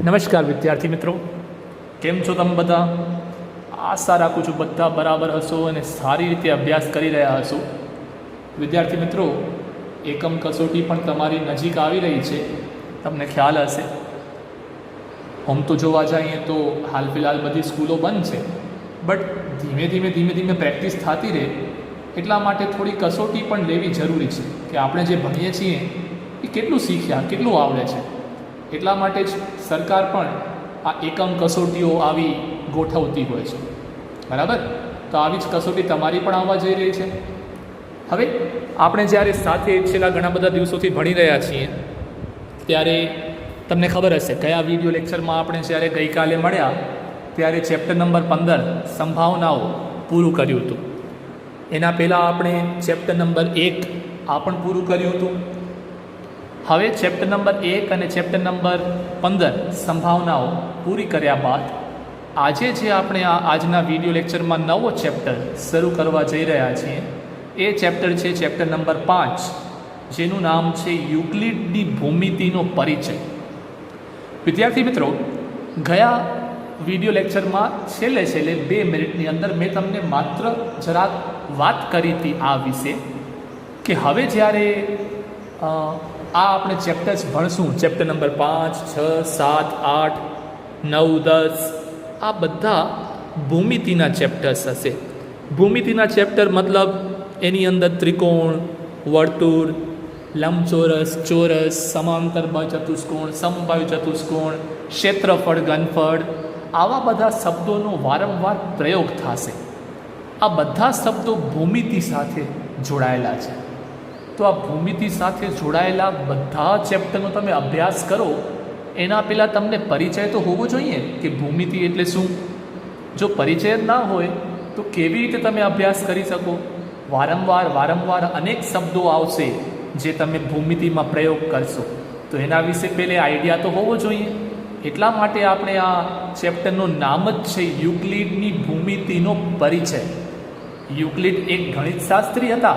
નમસ્કાર વિદ્યાર્થી મિત્રો, કેમ છો તમે બધા? આશા રાખું છું બધા બરાબર હશો અને સારી રીતે અભ્યાસ કરી રહ્યા હશો. વિદ્યાર્થી મિત્રો, એકમ કસોટી પણ તમારી નજીક આવી રહી છે, તમને ખ્યાલ હશે. આમ તો જોવા જઈએ તો હાલ ફિલહાલ બધી સ્કૂલો બંધ છે, બટ ધીમે ધીમે પ્રેક્ટિસ થતી રહે એટલા માટે થોડી કસોટી પણ લેવી જરૂરી છે કે આપણે જે ભણીએ છીએ એ કેટલું શીખ્યા, કેટલું આવડે છે. એટલા માટે જ સરકાર પણ આ એકમ કસોટીઓ આવી ગોઠવતી હોય છે, બરાબર? તો આવી જ કસોટી તમારી પણ આવવા જઈ રહી છે. હવે આપણે જ્યારે સાથે છેલ્લા ઘણા બધા દિવસોથી ભણી રહ્યા છીએ ત્યારે તમને ખબર હશે કયા વિડીયો લેક્ચરમાં આપણે જ્યારે ગઈકાલે મળ્યા ત્યારે ચેપ્ટર નંબર 15 સંભાવનાઓ પૂરું કર્યું હતું. એના પહેલાં આપણે ચેપ્ટર નંબર 1 આ પણ પૂરું કર્યું હતું. હવે ચેપ્ટર નંબર 1 અને ચેપ્ટર નંબર 15 સંભાવનાઓ પૂરી કર્યા બાદ આજે જે આપણે આજના વિડીયો લેક્ચરમાં નવો ચેપ્ટર શરૂ કરવા જઈ રહ્યા છીએ એ ચેપ્ટર છે ચેપ્ટર નંબર 5, જેનું નામ છે યુક્લિડની ભૂમિતિનો પરિચય. વિદ્યાર્થી મિત્રો, ગયા વિડીયો લેક્ચરમાં છેલ્લે 2 મિનિટની અંદર મેં તમને માત્ર જરાક વાત કરી હતી આ વિશે કે હવે જ્યારે આપણે ચેપ્ટર્સ ભણશું, ચેપ્ટર નંબર 5, 6, 7, 8, 9, 10 આ બધા ભૂમિતિના ચેપ્ટર્સ હશે. ભૂમિતિના ચેપ્ટર મતલબ એની અંદર ત્રિકોણ, વર્તુળ, લંબચોરસ, ચોરસ, સમાંતર ચતુષ્કોણ, સમબાહુ ચતુષ્કોણ, ક્ષેત્રફળ, ઘનફળ આવા બધા શબ્દોનો વારંવાર પ્રયોગ થશે. આ બધા શબ્દો ભૂમિતિ સાથે જોડાયેલા છે. તો આ ભૂમિતિ સાથે જોડાયેલા બધા ચેપ્ટરનો તમે અભ્યાસ કરો એના પહેલાં તમને પરિચય તો હોવો જોઈએ કે ભૂમિતિ એટલે શું. જો પરિચય જ ના હોય તો કેવી રીતે તમે અભ્યાસ કરી શકો? વારંવાર અનેક શબ્દો આવશે જે તમે ભૂમિતિમાં પ્રયોગ કરશો, તો એના વિશે પહેલે આઈડિયા તો હોવો જોઈએ. એટલા માટે આપણે આ ચેપ્ટરનું નામ જ છે યુક્લિડની ભૂમિતિનો પરિચય. યુક્લિડ એક ગણિતશાસ્ત્રી હતા.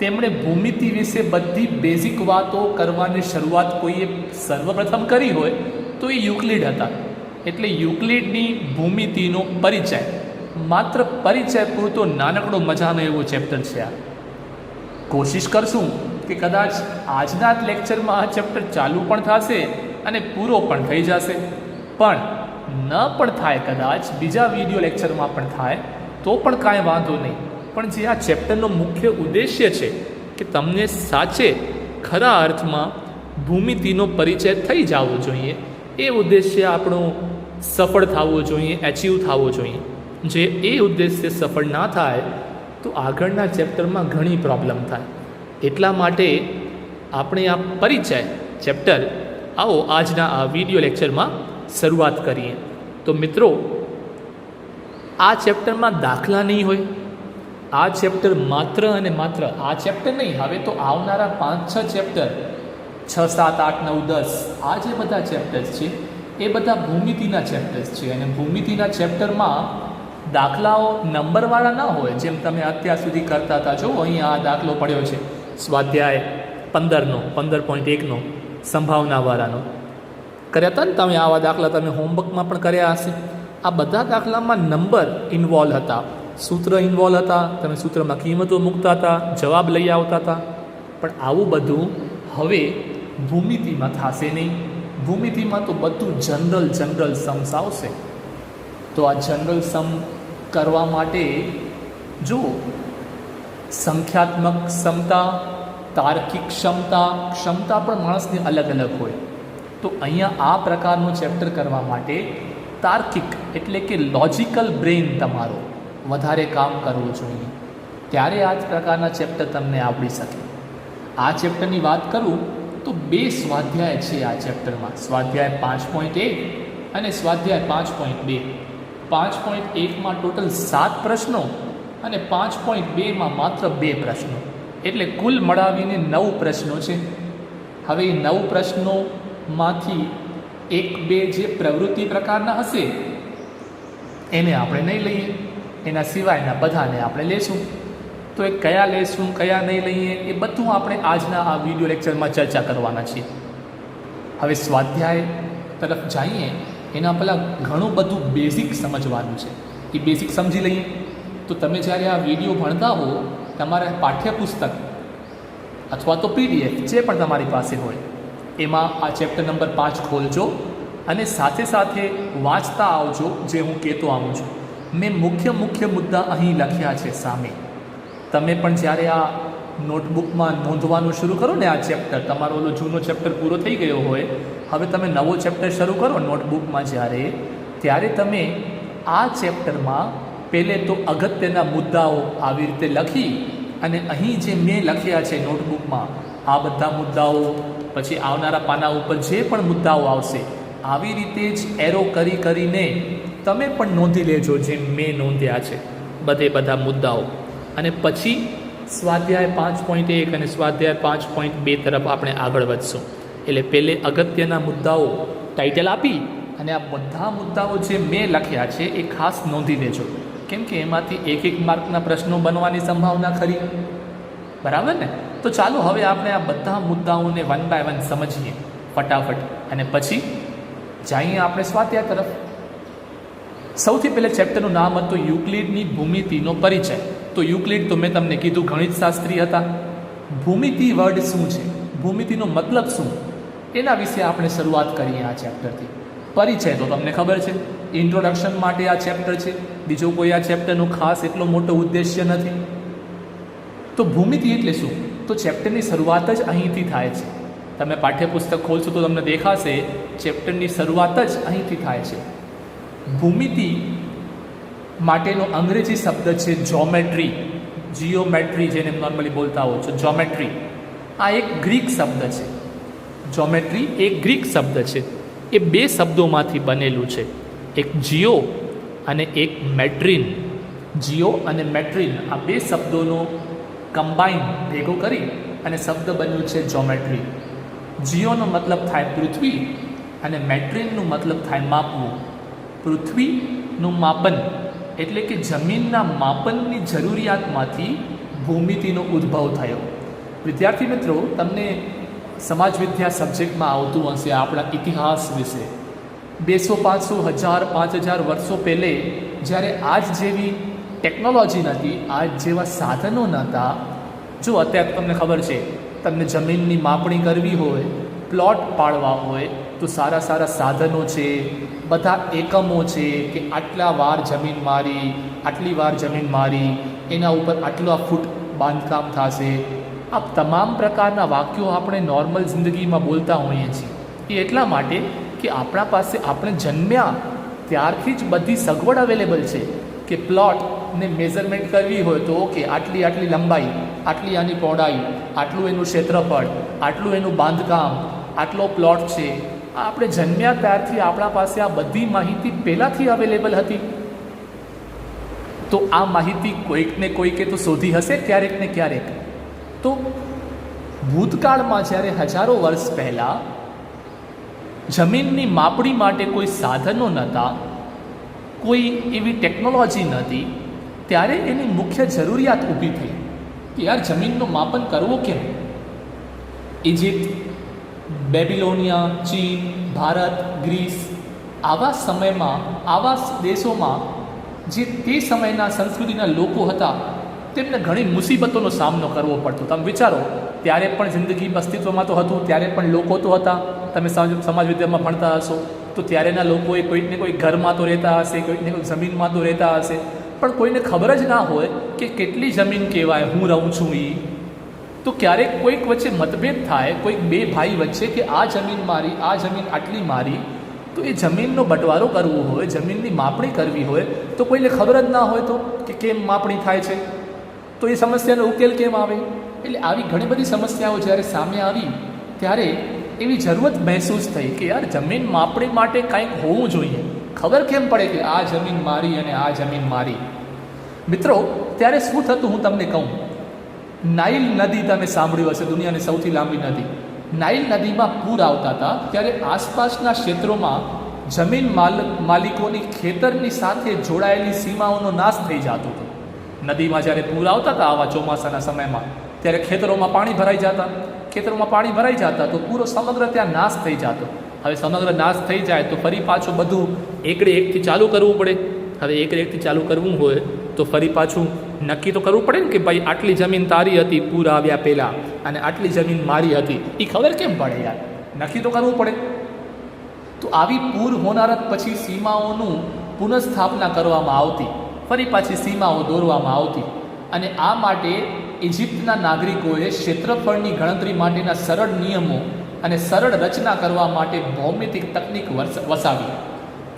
તેમણે ભૂમિતિ વિશે બધી બેઝિક વાતો કરવાની શરૂઆત કોઈએ સર્વપ્રથમ કરી હોય તો એ યુક્લિડ હતા. એટલે યુક્લિડની ભૂમિતિનો પરિચય, માત્ર પરિચય પૂરતો નાનકડો મજાનો એવો ચેપ્ટર છે આ. કોશિશ કરશું કે કદાચ આજના જ લેક્ચરમાં આ ચેપ્ટર ચાલુ પણ થશે અને પૂરો પણ થઈ જશે, પણ ન પણ થાય, કદાચ બીજા વિડીયો લેક્ચરમાં પણ થાય તો પણ કાંઈ વાંધો નહીં. પણ જે આ ચેપ્ટરનો મુખ્ય ઉદ્દેશ્ય છે કે તમને સાચે ખરા અર્થમાં ભૂમિતિનો પરિચય થઈ જવો જોઈએ, એ ઉદ્દેશ્ય આપણો સફળ થવો જોઈએ, એચીવ થવો જોઈએ. જે એ ઉદ્દેશ્ય સફળ ના થાય તો આગળના ચેપ્ટરમાં ઘણી પ્રોબ્લેમ થાય. એટલા માટે આપણે આ પરિચય ચેપ્ટર આવો આજના આ વિડીયો લેક્ચરમાં શરૂઆત કરીએ. તો મિત્રો, આ ચેપ્ટરમાં દાખલા નહીં હોય. આ ચેપ્ટર માત્ર અને માત્ર આ ચેપ્ટર નહીં, હવે તો આવનારા 5-6 ચેપ્ટર 6, 7, 8, 9, 10 આ જે બધા ચેપ્ટર્સ છે એ બધા ભૂમિતિના ચેપ્ટર્સ છે. અને ભૂમિતિના ચેપ્ટરમાં દાખલાઓ નંબરવાળા ના હોય જેમ તમે અત્યાર સુધી કરતા હતા. જો અહીંયા આ દાખલો પડ્યો છે સ્વાધ્યાય 15નો 15.1નો સંભાવનાવાળાનો કર્યા હતા ને તમે. આવા દાખલા તમે હોમવર્કમાં પણ કર્યા હશે. આ બધા દાખલામાં નંબર ઇન્વોલ્વ હતા, સૂત્ર ઇન્વોલ્વ હતા. તમે સૂત્રમાં કિંમતો મૂકતા હતા, જવાબ લઈ આવતા હતા. પણ આવું બધું હવે ભૂમિતિમાં થશે નહીં. ભૂમિતિમાં તો બધું જનરલ સમ્સ આવશે. તો આ જનરલ સમ કરવા માટે જો સંખ્યાત્મક ક્ષમતા, તાર્કિક ક્ષમતા પણ માણસની અલગ હોય. તો અહીંયા આ પ્રકારનું ચેપ્ટર કરવા માટે તાર્કિક એટલે કે લોજિકલ બ્રેઇન તમારો વધારે કામ કરવું જોઈએ, ત્યારે આ જ પ્રકારના ચેપ્ટર તમને આવડી શકે. આ ચેપ્ટરની વાત કરું તો 2 સ્વાધ્યાય છે આ ચેપ્ટરમાં, સ્વાધ્યાય 5.1 અને સ્વાધ્યાય 5.2. 5.1માં ટોટલ 7 પ્રશ્નો અને 5.2માં માત્ર 2 પ્રશ્નો, એટલે કુલ મળાવીને 9 પ્રશ્નો છે. હવે એ 9 પ્રશ્નોમાંથી 1-2 જે પ્રવૃત્તિ પ્રકારના હશે એને આપણે નહીં લઈએ, એના સિવાયના બધાને આપણે લેશું. તો એ કયા લેશું, કયા નહીં લઈએ, એ બધું આપણે આજના આ વિડીયો લેક્ચરમાં ચર્ચા કરવાના છીએ. હવે સ્વાધ્યાય તરફ જઈએ એના પહેલાં ઘણું બધું બેઝિક સમજવાનું છે. એ બેઝિક સમજી લઈએ તો તમે જ્યારે આ વિડીયો ભણતા હો, તમારા પાઠ્યપુસ્તક અથવા તો PDF જે પણ તમારી પાસે હોય એમાં આ ચેપ્ટર નંબર 5 ખોલજો અને સાથે સાથે વાંચતા આવજો જે હું કહેતો આવું છું. મેં મુખ્ય મુદ્દા અહીં લખ્યા છે સામે. તમે પણ જ્યારે આ નોટબુકમાં નોંધવાનું શરૂ કરો ને, આ ચેપ્ટર તમારો ઓલો જૂનો ચેપ્ટર પૂરો થઈ ગયો હોય, હવે તમે નવો ચેપ્ટર શરૂ કરો નોટબુકમાં ત્યારે તમે આ ચેપ્ટરમાં પહેલે તો અગત્યના મુદ્દાઓ આવી રીતે લખી અને અહીં જે મેં લખ્યા છે નોટબુકમાં આ બધા મુદ્દાઓ, પછી આવનારા પાના ઉપર જે પણ મુદ્દાઓ આવશે આવી રીતે જ એરો કરીને તમે પણ નોંધી લેજો જે મેં નોંધ્યા છે બધા મુદ્દાઓ. અને પછી સ્વાધ્યાય 5.1 અને સ્વાધ્યાય 5.2 તરફ આપણે આગળ વધશું. એટલે પહેલે અગત્યના મુદ્દાઓ ટાઇટલ આપી અને આ બધા મુદ્દાઓ જે મેં લખ્યા છે એ ખાસ નોંધી લેજો, કેમ કે એમાંથી 1 માર્કના પ્રશ્નો બનવાની સંભાવના ખરી. બરાબર ને? તો ચાલો હવે આપણે આ બધા મુદ્દાઓને 1 by 1 સમજીએ ફટાફટ અને પછી જઈએ આપણે સ્વાધ્યાય તરફ. સૌથી પહેલાં ચેપ્ટરનું નામ હતું યુક્લિડની ભૂમિતિનો પરિચય. તો યુક્લિડ તો મેં તમને કીધું ગણિતશાસ્ત્રી હતા. ભૂમિતિ વર્ડ શું છે, ભૂમિતિનો મતલબ શું, એના વિશે આપણે શરૂઆત કરીએ આ ચેપ્ટરથી. પરિચય તો તમને ખબર છે, ઇન્ટ્રોડક્શન માટે આ ચેપ્ટર છે, બીજો કોઈ આ ચેપ્ટરનો ખાસ એટલો મોટો ઉદ્દેશ્ય નથી. તો ભૂમિતિ એટલે શું? તો ચેપ્ટરની શરૂઆત જ અહીંથી થાય છે. તમે પાઠ્યપુસ્તક ખોલશો તો તમને દેખાશે ચેપ્ટરની શરૂઆત જ અહીંથી થાય છે. ભૂમિતિ માટેનો અંગ્રેજી શબ્દ છે જોમેટ્રી, જીઓમેટ્રી જેને નોર્મલી બોલતા હોય છે, જોમેટ્રી. આ એક ગ્રીક શબ્દ છે. જોમેટ્રી એક ગ્રીક શબ્દ છે. એ 2 શબ્દોમાંથી બનેલું છે, એક જીઓ અને એક મેટ્રિન. જીઓ અને મેટ્રિન આ 2 શબ્દોનો કમ્બાઈન ભેગો કરી અને શબ્દ બન્યું છે જોમેટ્રી. જીઓનો મતલબ થાય પૃથ્વી અને મેટ્રિનનું મતલબ થાય માપવું. પૃથ્વીનું માપન એટલે કે જમીનના માપનની જરૂરિયાતમાંથી ભૂમિતિનો ઉદ્ભવ થયો. વિદ્યાર્થી મિત્રો, તમને સમાજ વિદ્યા સબ્જેક્ટમાં આવતું હશે આપણા ઇતિહાસ વિશે. 200, 500, 1000, 5000 વર્ષો પહેલે જ્યારે આજ જેવી ટેકનોલોજી નહોતી, આજ જેવા સાધનો નહોતા. જો અત્યારે તમને ખબર છે, તમને જમીનની માપણી કરવી હોય, પ્લોટ પાડવા હોય તો સારા સાધનો છે, બધા એકમો છે કે આટલા વાર જમીન મારી, આટલી વાર જમીન મારી, એના ઉપર આટલા ફૂટ બાંધકામ થશે. આ તમામ પ્રકારના વાક્યો આપણે નોર્મલ જિંદગીમાં બોલતા હોઈએ છીએ. એ એટલા માટે કે આપણા પાસે આપણે જન્મ્યા ત્યારથી જ બધી સગવડ અવેલેબલ છે કે પ્લોટને મેઝરમેન્ટ કરવી હોય તો ઓકે, આટલી લંબાઈ, આટલી આની પહોળાઈ, આટલું એનું ક્ષેત્રફળ, આટલું એનું બાંધકામ, આટલો પ્લોટ છે. આપણે જન્મ્યા ત્યારથી આપણા પાસે આ બધી માહિતી પહેલાંથી અવેલેબલ હતી. તો આ માહિતી કોઈકને કોઈકે તો શોધી હશે ક્યારેક ને ક્યારેક. તો ભૂતકાળમાં જ્યારે હજારો વર્ષ પહેલાં જમીનની માપણી માટે કોઈ સાધનો નહોતા, કોઈ એવી ટેકનોલોજી નહોતી, ત્યારે એની મુખ્ય જરૂરિયાત ઊભી થઈ કે યાર જમીનનું માપન કરવું કેમ. ઇજિપ્ત, બેબિલોનિયા, ચીન, ભારત, ગ્રીસ આવા સમયમાં, આવા દેશોમાં જે તે સમયના સંસ્કૃતિના લોકો હતા તેમને ઘણી મુસીબતોનો સામનો કરવો પડતો. તમે વિચારો, ત્યારે પણ જિંદગી અસ્તિત્વમાં તો હતું, ત્યારે પણ લોકો તો હતા. તમે સમાજ વિદ્યામાં ભણતા હશો તો ત્યારેના લોકોએ કોઈકને કોઈ ઘરમાં તો રહેતા હશે, કોઈકને કોઈ જમીનમાં તો રહેતા હશે, પણ કોઈને ખબર જ ના હોય કે કેટલી જમીન કહેવાય, હું રહું છું એ. તો ક્યારેક કોઈક વચ્ચે મતભેદ થાય, કોઈક 2 ભાઈ વચ્ચે કે આ જમીન મારી, આ જમીન આટલી મારી, તો એ જમીનનો બંટવારો કરવો હોય, જમીનની માપણી કરવી હોય તો કોઈને ખબર જ ના હોય તો કે કેમ માપણી થાય છે, તો એ સમસ્યાનો ઉકેલ કેમ આવે. એટલે આવી ઘણી બધી સમસ્યાઓ જ્યારે સામે આવી ત્યારે એવી જરૂરત મહેસૂસ થઈ કે યાર જમીન માપણી માટે કંઈક હોવું જોઈએ, ખબર કેમ પડે કે આ જમીન મારી અને આ જમીન મારી. મિત્રો, ત્યારે શું થતું હું તમને કહું. નાઇલ નદી તમે સાંભળ્યું હશે, દુનિયાની સૌથી લાંબી નદી. નાઇલ નદીમાં પૂર આવતા હતા ત્યારે આસપાસના ક્ષેત્રોમાં જમીન માલિકોની ખેતરની સાથે જોડાયેલી સીમાઓનો નાશ થઈ જતો હતો. નદીમાં જ્યારે પૂર આવતા હતા આવા ચોમાસાના સમયમાં, ત્યારે ખેતરોમાં પાણી ભરાઈ જતા તો પૂરો સમગ્ર ત્યાં નાશ થઈ જતો. હવે સમગ્ર નાશ થઈ જાય તો ફરી પાછું બધું એકડે એકથી ચાલુ કરવું પડે. હવે એકડે એકથી ચાલુ કરવું હોય તો ફરી પાછું નક્કી તો કરવું પડે ને કે ભાઈ આટલી જમીન તારી હતી પૂર આવ્યા પહેલાં અને આટલી જમીન મારી હતી. એ ખબર કેમ પડે યાર? નક્કી તો કરવું પડે. તો આવી પૂર હોનારત પછી સીમાઓનું પુનઃસ્થાપના કરવામાં આવતી, ફરી પાછી સીમાઓ દોરવામાં આવતી. અને આ માટે ઇજિપ્તના નાગરિકોએ ક્ષેત્રફળની ગણતરી માટેના સરળ નિયમો અને સરળ રચના કરવા માટે ભૌમિતિક તકનિક વસાવી.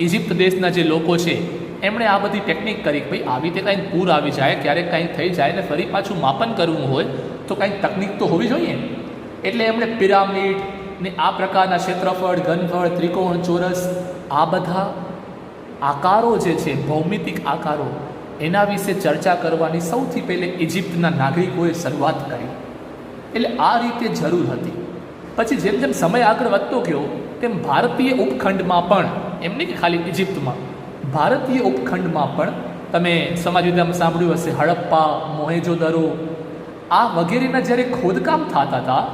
ઇજિપ્ત દેશના જે લોકો છે એમણે આ બધી ટેકનિક કરી. ભાઈ આવી રીતે કાંઈક પૂર આવી જાય, ક્યારેક કાંઈક થઈ જાય ને ફરી પાછું માપન કરવું હોય તો કાંઈક તકનિક તો હોવી જોઈએ. એટલે એમણે પિરામિડ ને આ પ્રકારના ક્ષેત્રફળ, ઘનફળ, ત્રિકોણ, ચોરસ આ બધા આકારો જે છે ભૌમિતિક આકારો એના વિશે ચર્ચા કરવાની સૌથી પહેલે ઇજિપ્તના નાગરિકોએ શરૂઆત કરી. એટલે આ રીતે જરૂર હતી. પછી જેમ જેમ સમય આગળ વધતો ગયો તેમ ભારતીય ઉપખંડમાં પણ, એમ નહીં કે ખાલી ઇજિપ્તમાં, ભારતીય ઉપખંડમાં પણ તમે સમાજ વિદ્યામાં સાંભળ્યું હશે હડપ્પા, મોહેંજો-દરો આ વગેરેના જ્યારે ખોદકામ થતા હતા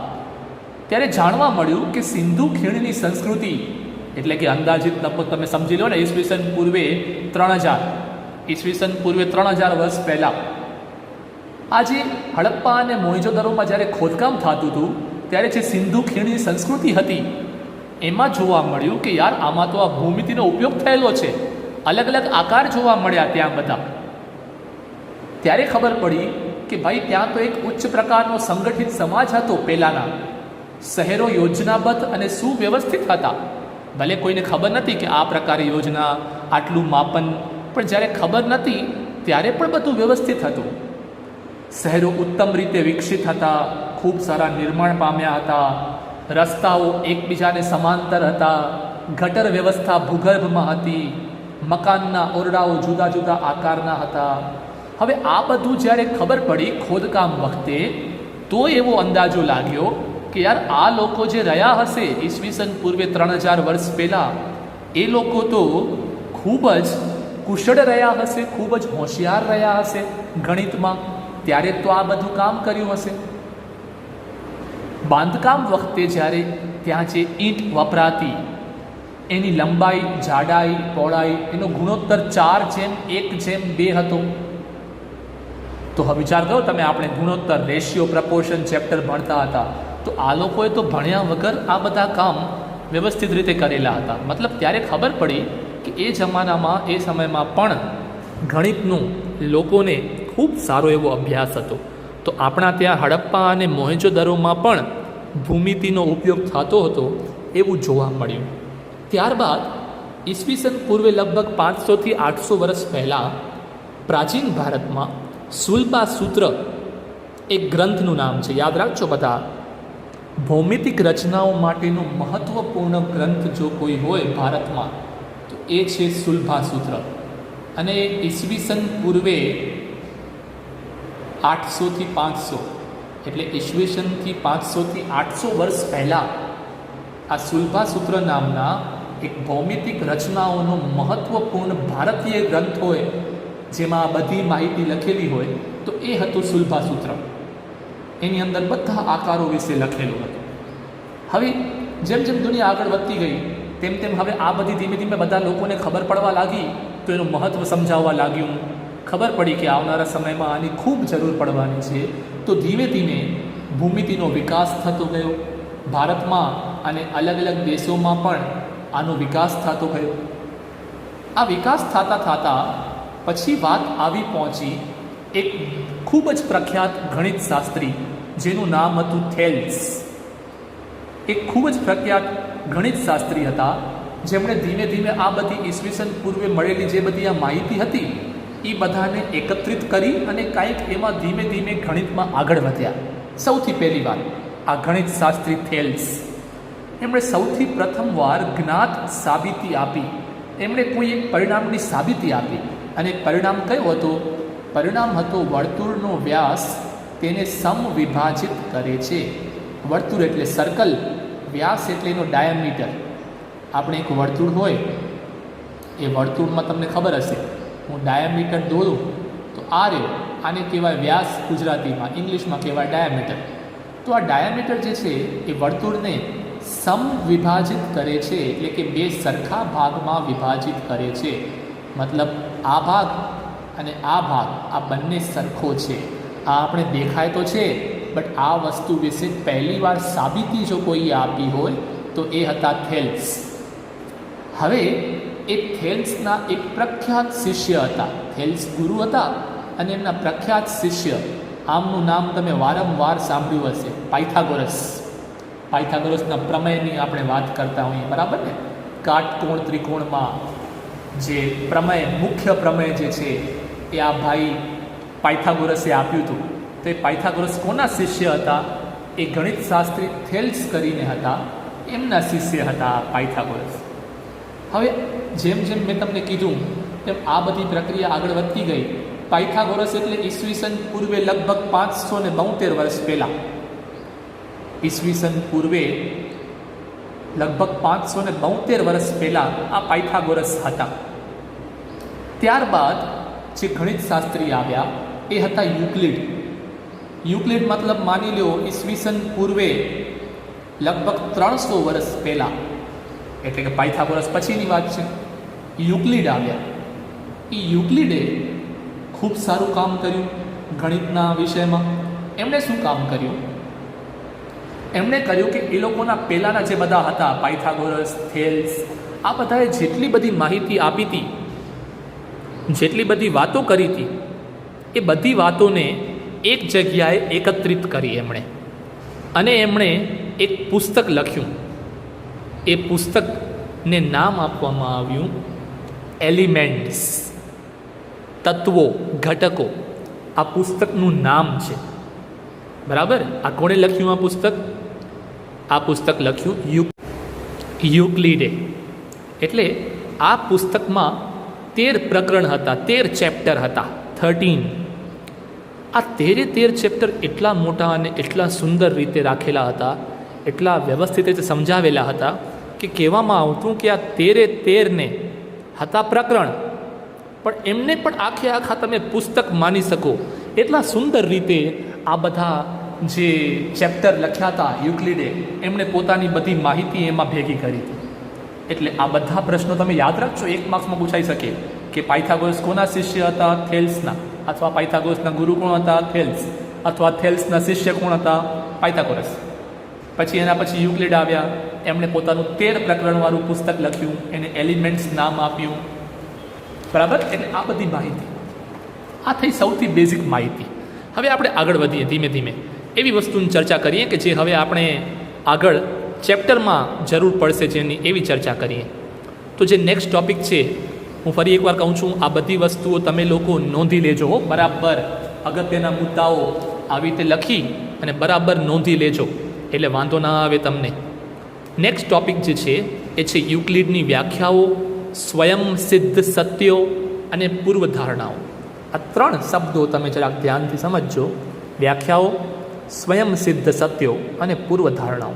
ત્યારે જાણવા મળ્યું કે સિંધુ ખીણની સંસ્કૃતિ એટલે કે અંદાજિત તમે સમજી લો ને ઈસવીસન પૂર્વે 3000 વર્ષ પહેલાં આ જે હડપ્પા અને મોહેંજો-દરોમાં જ્યારે ખોદકામ થતું હતું ત્યારે જે સિંધુ ખીણની સંસ્કૃતિ હતી એમાં જોવા મળ્યું કે યાર આમાં તો આ ભૂમિતિનો ઉપયોગ થયેલો છે. અલગ અલગ આકાર જોવા મળ્યા ત્યાં બધા. ત્યારે ખબર પડી કે ભાઈ ત્યાં તો એક ઉચ્ચ પ્રકારનો સંગઠિત સમાજ હતો પહેલાંના. શહેરો યોજનાબદ્ધ અને સુવ્યવસ્થિત હતા. ભલે કોઈને ખબર નથી કે આ પ્રકારે યોજના, આટલું માપન, પણ જ્યારે ખબર નથી ત્યારે પણ બધું વ્યવસ્થિત હતું. શહેરો ઉત્તમ રીતે વિકસિત હતા, ખૂબ સારા નિર્માણ પામ્યા હતા, રસ્તાઓ એકબીજાને સમાંતર હતા, ગટર વ્યવસ્થા ભૂગર્ભમાં હતી, મકાનના ઓરડાઓ જુદા જુદા આકારના હતા. હવે આ બધું જ્યારે ખબર પડી ખોદકામ વખતે તો એવો અંદાજો લાગ્યો કે યાર આ લોકો જે રહ્યા હશે ઈસવીસન પૂર્વે 3000 વર્ષ પહેલાં એ લોકો તો ખૂબ જ કુશળ રહ્યા હશે, ખૂબ જ હોશિયાર રહ્યા હશે ગણિતમાં. ત્યારે તો આ બધું કામ કર્યું હશે. બાંધકામ વખતે જ્યારે ત્યાં જે ઈંટ વપરાતી એની લંબાઈ, જાડાઈ, પહોળાઈ એનો ગુણોત્તર 4:1:2 હતો. તો હવે વિચાર કરો તમે, આપણે ગુણોત્તર, રેશિયો, પ્રપોર્શન ચેપ્ટર ભણતા હતા તો આ લોકોએ તો ભણ્યા વગર આ બધા કામ વ્યવસ્થિત રીતે કરેલા હતા. મતલબ ત્યારે ખબર પડી કે એ જમાનામાં, એ સમયમાં પણ ગણિતનું લોકોને ખૂબ સારો એવો અભ્યાસ હતો. તો આપણા ત્યાં હડપ્પા અને મોહેંજો-દરોમાં પણ ભૂમિતિનો ઉપયોગ થતો હતો એવું જોવા મળ્યું. ત્યારબાદ ઈસવીસન પૂર્વે લગભગ 500થી 800 વર્ષ પહેલાં પ્રાચીન ભારતમાં સુલભા સૂત્ર એક ગ્રંથનું નામ છે, યાદ રાખજો બધા. ભૌમિતિક રચનાઓ માટેનો મહત્ત્વપૂર્ણ ગ્રંથ જો કોઈ હોય ભારતમાં તો એ છે સુલભા સૂત્ર. અને ઈસવીસન પૂર્વે 800થી 500 એટલે ઈસવીસનથી 500થી 800 વર્ષ પહેલાં આ સુલભા સૂત્ર નામના એક ભૌમિતિક રચનાઓનો મહત્ત્વપૂર્ણ ભારતીય ગ્રંથ હોય જેમાં બધી માહિતી લખેલી હોય તો એ હતું સુલભા સૂત્ર. એની અંદર બધા આકારો વિશે લખેલું હતું. હવે જેમ જેમ દુનિયા આગળ વધતી ગઈ તેમ તેમ હવે આ બધી ધીમે ધીમે બધા લોકોને ખબર પડવા લાગી તો એનું મહત્ત્વ સમજાવવા લાગ્યું. ખબર પડી કે આવનારા સમયમાં આની ખૂબ જરૂર પડવાની છે. તો ધીમે ધીમે ભૂમિતિનો વિકાસ થતો ગયો ભારતમાં અને અલગ અલગ દેશોમાં પણ આનો વિકાસ થતો ગયો. આ વિકાસ થતાં થતાં પછી વાત આવી પહોંચી એક ખૂબ જ પ્રખ્યાત ગણિત શાસ્ત્રી જેનું નામ હતું થેલ્સ. એક ખૂબ જ પ્રખ્યાત ગણિત શાસ્ત્રી હતા જેમણે ધીમે ધીમે આ બધી ઈસવીસન પૂર્વે મળેલી જે બધી આ માહિતી હતી એ બધાને એકત્રિત કરી અને કાંઈક એમાં ધીમે ધીમે ગણિતમાં આગળ વધ્યા. સૌથી પહેલી વાર આ ગણિત શાસ્ત્રી થેલ્સ એમણે સૌથી પ્રથમવાર જ્ઞાત સાબિતી આપી. એમણે કોઈ એક પરિણામની સાબિતી આપી અને પરિણામ કયો હતો? પરિણામ હતો વર્તુળનો વ્યાસ તેને સમવિભાજિત કરે છે. વર્તુળ એટલે સર્કલ, વ્યાસ એટલે એનો ડાયામીટર. આપણે એક વર્તુળ હોય એ વર્તુળમાં તમને ખબર હશે હું ડાયામીટર દોરું તો આ રહ્યો, આને કહેવાય વ્યાસ ગુજરાતીમાં, ઇંગ્લિશમાં કહેવાય ડાયામીટર. તો આ ડાયામીટર જે છે એ વર્તુળને સમ વિભાજિત કરે છે, એટલે કે બે સરખા ભાગમાં વિભાજિત કરે છે. મતલબ આ ભાગ અને આ ભાગ આ બંને સરખો છે. આ આપણે દેખાય તો છે, બટ આ વસ્તુ વિશે પહેલી વાર સાબિતી જો કોઈ આપી હોય તો એ હતા થેલ્સ. હવે એ થેલ્સના એક પ્રખ્યાત શિષ્ય હતા. થેલ્સ ગુરુ હતા અને એમના પ્રખ્યાત શિષ્ય, આમનું નામ તમે વારંવાર સાંભળ્યું હશે, પાયથાગોરસ. પાયથાગોરસના પ્રમેયની આપણે વાત કરતા હોઈએ, બરાબર ને? કાટકોણ ત્રિકોણમાં જે પ્રમેય, મુખ્ય પ્રમેય જે છે એ આ ભાઈ પાયથાગોરસે આપ્યું હતું. તો એ પાયથાગોરસ કોના શિષ્ય હતા? એ ગણિતશાસ્ત્રી થેલ્સ કરીને હતા, એમના શિષ્ય હતા પાયથાગોરસ. હવે જેમ જેમ મેં તમને કીધું તેમ આ બધી પ્રક્રિયા આગળ વધતી ગઈ. પાયથાગોરસ એટલે ઈસવીસન પૂર્વે લગભગ 572 વર્ષ પહેલાં, ઈસવીસન પૂર્વે લગભગ 572 વર્ષ પહેલાં આ પાયથાગોરસ હતા. ત્યારબાદ જે ગણિતશાસ્ત્રી આવ્યા એ હતા યુક્લિડ. યુક્લિડ મતલબ માની લો ઈસવીસન પૂર્વે લગભગ 300 વર્ષ પહેલાં, એટલે કે પાયથાગોરસ પછીની વાત છે. યુક્લિડ આવ્યા. એ યુક્લિડે ખૂબ સારું કામ કર્યું ગણિતના વિષયમાં. એમણે શું કામ કર્યું? એમણે કર્યું કે એ લોકોના પહેલાંના જે બધા હતા, પાયથાગોરસ, થેલ્સ, આ બધાએ જેટલી બધી માહિતી આપી હતી, જેટલી બધી વાતો કરી હતી, એ બધી વાતોને એક જગ્યાએ એકત્રિત કરી એમણે, અને એમણે એક પુસ્તક લખ્યું. એ પુસ્તકને નામ આપવામાં આવ્યું એલિમેન્ટ્સ, તત્વો, ઘટકો. આ પુસ્તકનું નામ છે, બરાબર? આ કોણે લખ્યું આ પુસ્તક? આ પુસ્તક લખ્યું યુક્લિડે. એટલે આ પુસ્તકમાં 13 પ્રકરણ હતા, 13 ચેપ્ટર હતા, 13. આ 13 ચેપ્ટર એટલા મોટા અને એટલા સુંદર રીતે રાખેલા હતા, એટલા વ્યવસ્થિત રીતે સમજાવેલા હતા કે કહેવામાં આવતું કે આ 13 હતા પ્રકરણ, પણ એમને પણ આખે આખા તમે પુસ્તક માની શકો એટલા સુંદર રીતે આ બધા જે ચેપ્ટર લખ્યા હતા યુક્લિડે, એમણે પોતાની બધી માહિતી એમાં ભેગી કરી હતી. એટલે આ બધા પ્રશ્નો તમે યાદ રાખજો, 1 માર્ક્સમાં પૂછાઈ શકે કે પાયથાગોરસ કોના શિષ્ય હતા? થેલ્સના. અથવા પાયથાગોરસના ગુરુ કોણ હતા? થેલ્સ. અથવા થેલ્સના શિષ્ય કોણ હતા? પાયથાગોરસ. પછી એના પછી યુક્લિડ આવ્યા, એમણે પોતાનું 13 પ્રકરણવાળું પુસ્તક લખ્યું, એને એલિમેન્ટ્સ નામ આપ્યું, બરાબર? એટલે આ બધી માહિતી, આ થઈ સૌથી બેઝિક માહિતી. હવે આપણે આગળ વધીએ ધીમે ધીમે, એવી વસ્તુની ચર્ચા કરીએ કે જે હવે આપણે આગળ ચેપ્ટરમાં જરૂર પડશે જેની, એવી ચર્ચા કરીએ. તો જે નેક્સ્ટ ટૉપિક છે, હું ફરી એકવાર કહું છું, આ બધી વસ્તુઓ તમે લોકો નોંધી લેજો હો, બરાબર. અગત્યના મુદ્દાઓ આવી રીતે લખી અને બરાબર નોંધી લેજો, એટલે વાંધો ના આવે તમને. નેક્સ્ટ ટૉપિક જે છે એ છે યુક્લિડની વ્યાખ્યાઓ, સ્વયંસિદ્ધ સત્યો અને પૂર્વધારણાઓ. આ 3 શબ્દો તમે જરાક ધ્યાનથી સમજજો. વ્યાખ્યાઓ, સ્વયંસિદ્ધ સત્યો અને પૂર્વધારણાઓ.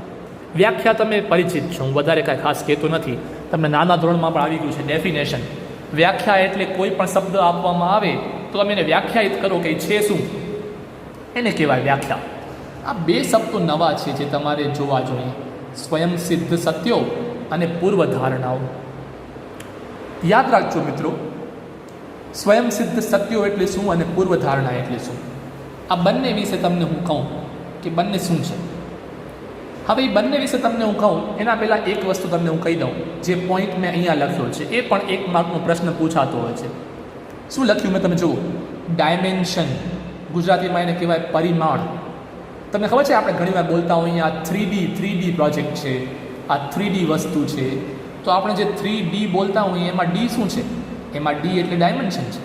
વ્યાખ્યા તમે પરિચિત છો, હું વધારે કાંઈ ખાસ કહેતો નથી, તમને નાના ધોરણમાં પણ આવી ગયું છે ડેફિનેશન. વ્યાખ્યા એટલે કોઈ પણ શબ્દ આપવામાં આવે તો તમે એને વ્યાખ્યાયિત કરો કે છે શું, એને કહેવાય વ્યાખ્યા. આ 2 શબ્દો નવા છે જે તમારે જોવા જોઈએ, સ્વયંસિદ્ધ સત્યો અને પૂર્વધારણાઓ. યાદ રાખજો મિત્રો, સ્વયંસિદ્ધ સત્યો એટલે શું અને પૂર્વધારણા એટલે શું. આ બંને વિશે તમને હું કહું કે બંને શું છે. હવે એ બંને વિશે તમને હું કહું એના પહેલાં એક વસ્તુ તમને હું કહી દઉં, જે પોઈન્ટ મેં અહીંયા લખ્યો છે એ પણ 1 માર્કનો પ્રશ્ન પૂછાતો હોય છે. શું લખ્યું મેં? તમે જુઓ, ડાયમેન્શન, ગુજરાતીમાં એને કહેવાય પરિમાણ. તમને ખબર છે આપણે ઘણીવાર બોલતા હોઈએ આ 3D પ્રોજેક્ટ છે, આ 3D વસ્તુ છે. તો આપણે જે 3D બોલતા હોઈએ એમાં D શું છે? એમાં D એટલે ડાયમેન્શન છે.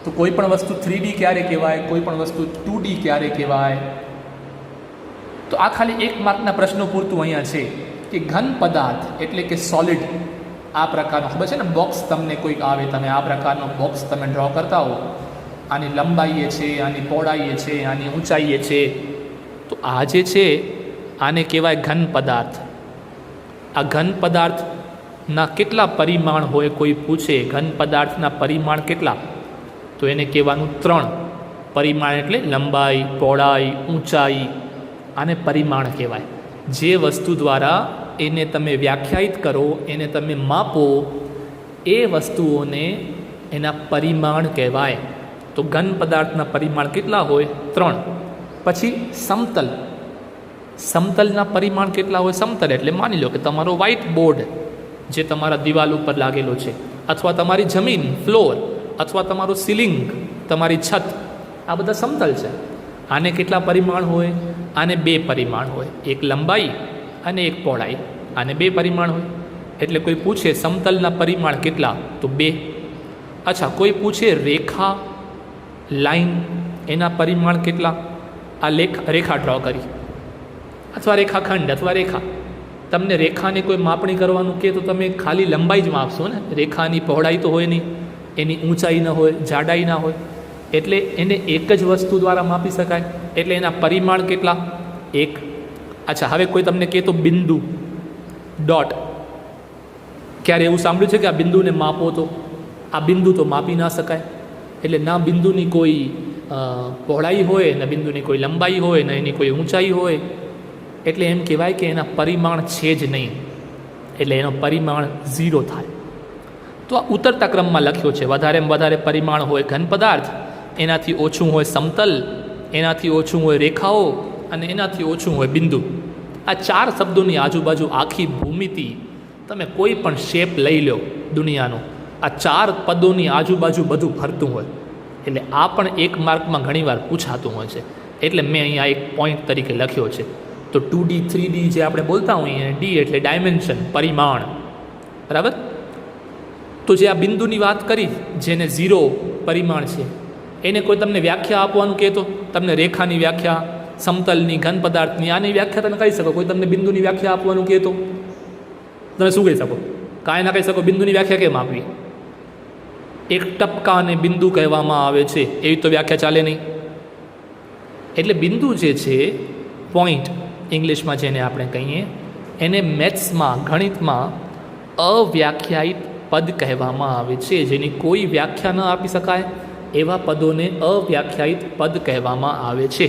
તો કોઈ પણ વસ્તુ 3D ક્યારે કહેવાય, કોઈ પણ વસ્તુ 2D ક્યારે કહેવાય? તો આ ખાલી 1 માર્કના પ્રશ્નો પૂરતું અહીંયા છે કે ઘન પદાર્થ એટલે કે સોલિડ, આ પ્રકારનો, ખબર છે ને, બોક્સ તમને કોઈક આવે, તમે આ પ્રકારનો બોક્સ તમે ડ્રો કરતા હો, આની લંબાઈએ છે, આની પહોળાઈએ છે, આની ઊંચાઈએ છે, તો આ જે છે આને કહેવાય ઘન પદાર્થ. આ ઘન પદાર્થના કેટલા પરિમાણ હોય, કોઈ પૂછે ઘન પદાર્થના પરિમાણ કેટલા, તો એને કહેવાનું 3 પરિમાણ. એટલે લંબાઈ, પહોળાઈ, ઊંચાઈ, આને પરિમાણ કહેવાય. જે વસ્તુ દ્વારા એને તમે વ્યાખ્યાયિત કરો, એને તમે માપો, એ વસ્તુઓને એના પરિમાણ કહેવાય. તો ઘન પદાર્થના પરિમાણ કેટલા હોય? 3. પછી સમતલ, સમતલના પરિમાણ કેટલા હોય? સમતલ એટલે માની લો કે તમારો વ્હાઇટ બોર્ડ જે તમારા દિવાલ ઉપર લાગેલો છે, અથવા તમારી જમીન ફ્લોર, અથવા તમારું સીલિંગ, તમારી છત, આ બધા સમતલ છે. આને કેટલા પરિમાણ હોય? આને 2 પરિમાણ હોય, એક લંબાઈ અને એક પહોળાઈ. આને 2 પરિમાણ હોય. એટલે કોઈ પૂછે સમતલના પરિમાણ કેટલા? તો 2. અચ્છા, કોઈ પૂછે રેખા, લાઈન, એના પરિમાણ કેટલા? આ રેખા ડ્રો કરી, અથવા રેખાખંડ અથવા રેખા. તમને રેખાને કોઈ માપણી કરવાનું કહે તો તમે ખાલી લંબાઈ જ માપશો ને, રેખાની પહોળાઈ તો હોય નહીં, એની ઊંચાઈ ન હોય, જાડાઈ ના હોય. એટલે એને એક જ વસ્તુ દ્વારા માપી શકાય. એટલે એના પરિમાણ કેટલા? 1. અચ્છા, હવે કોઈ તમને કહે તો બિંદુ, ડોટ. ક્યારે એવું સાંભળ્યું છે કે આ બિંદુને માપો? તો આ બિંદુ તો માપી ના શકાય. એટલે ના બિંદુની કોઈ પહોળાઈ હોય, ને બિંદુની કોઈ લંબાઈ હોય, ને એની કોઈ ઊંચાઈ હોય. એટલે એમ કહેવાય કે એના પરિમાણ છે જ નહીં. એટલે એનો પરિમાણ 0 થાય. તો આ ઉતરતા ક્રમમાં લખ્યો છે. વધારેમાં વધારે પરિમાણ હોય ઘન પદાર્થ, એનાથી ઓછું હોય સમતલ, એનાથી ઓછું હોય રેખાઓ, અને એનાથી ઓછું હોય બિંદુ. આ 4 શબ્દોની આજુબાજુ આખી ભૂમિતિ, તમે કોઈ પણ શેપ લઈ લો દુનિયાનો, આ 4 પદોની આજુબાજુ બધું ફરતું હોય. એટલે આ પણ 1 માર્કમાં ઘણીવાર પૂછાતું હોય છે. એટલે મેં અહીંયા એક પોઈન્ટ તરીકે લખ્યો છે. તો 2D 3D જે આપણે બોલતા હોઈએ, ડી એટલે ડાયમેન્શન, પરિમાણ, બરાબર. તો જે આ બિંદુની વાત કરી, જેને 0 પરિમાણ છે, એને કોઈ તમને વ્યાખ્યા આપવાનું કહેતો, તમને રેખાની વ્યાખ્યા, સમતલની, ઘન પદાર્થની, આની વ્યાખ્યા તમે કહી શકો. કોઈ તમને બિંદુની વ્યાખ્યા આપવાનું કહેતો, તમે શું કહી શકો? કાંઈ ના કહી શકો. બિંદુની વ્યાખ્યા કેમ આપવી? એક ટપકાને બિંદુ કહેવામાં આવે છે, એવી તો વ્યાખ્યા ચાલે નહીં. એટલે બિંદુ જે છે, પોઈન્ટ ઇંગ્લિશમાં જેને આપણે કહીએ, એને મેથ્સમાં, ગણિતમાં અવ્યાખ્યાયિત પદ કહેવામાં આવે છે. જેની કોઈ વ્યાખ્યા ન આપી શકાય એવા પદોને અવ્યાખ્યાયિત પદ કહેવામાં આવે છે,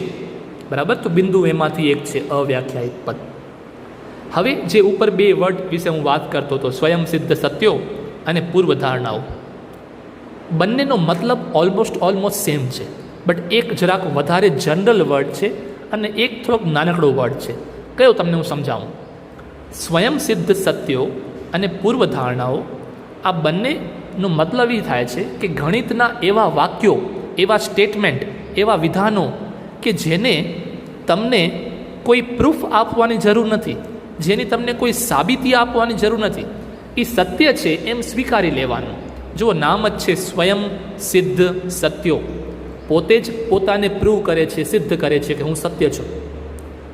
બરાબર. તો બિંદુ એમાંથી એક છે, અવ્યાખ્યાયિત પદ. હવે જે ઉપર 2 વર્ડ વિશે હું વાત કરતો હતો, સ્વયંસિદ્ધ સત્યો અને પૂર્વધારણાઓ, બંનેનો મતલબ ઓલમોસ્ટ સેમ છે. બટ એક જરાક વધારે જનરલ વર્ડ છે અને એક થોડોક નાનકડો વર્ડ છે. કયો તમને હું સમજાવું. સ્વયંસિદ્ધ સત્યો અને પૂર્વધારણાઓ, આ બંનેનો મતલબ એ થાય છે કે ગણિતના એવા વાક્યો, એવા સ્ટેટમેન્ટ, એવા વિધાનો કે જેને તમને કોઈ પ્રૂફ આપવાની જરૂર નથી, જેની તમને કોઈ સાબિતી આપવાની જરૂર નથી. એ સત્ય છે એમ સ્વીકારી લેવાનું. જો નામ જ છે સ્વયં સિદ્ધ સત્યો, પોતે જ પોતાને પ્રૂવ કરે છે, સિદ્ધ કરે છે કે હું સત્ય છું.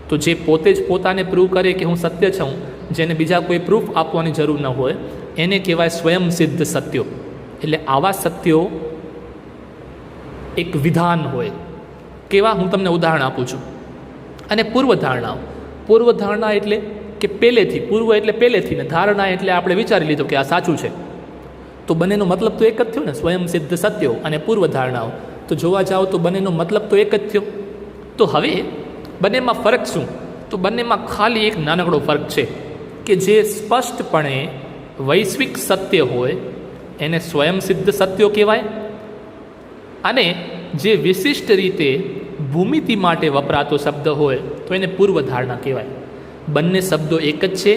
તો જે પોતે જ પોતાને પ્રૂવ કરે કે હું સત્ય છું, જેને બીજા કોઈ પ્રૂફ આપવાની જરૂર ન હોય, એને કહેવાય સ્વયં સિદ્ધ સત્યો. એટલે આવા સત્યો એક વિધાન હોય. કેવા? હું તમને ઉદાહરણ આપું છું. અને પૂર્વધારણાઓ, પૂર્વધારણા એટલે કે પહેલેથી, પૂર્વ એટલે પહેલેથી, ને ધારણા એટલે આપણે વિચારી લીધું કે આ સાચું છે. તો બંનેનો મતલબ તો એક જ થયો ને, સ્વયં સિદ્ધ સત્યો અને પૂર્વધારણાઓ. તો જોવા જાઓ તો બંનેનો મતલબ તો એક જ થયો. તો હવે બંનેમાં ફરક શું? તો બંનેમાં ખાલી એક નાનકડો ફરક છે કે જે સ્પષ્ટપણે વૈશ્વિક સત્ય હોય એને સ્વયં સિદ્ધ સત્યો કહેવાય, અને જે વિશિષ્ટ રીતે ભૂમિતિ માટે વપરાતો શબ્દ હોય તો એને પૂર્વધારણા કહેવાય. બંને શબ્દો એક જ છે,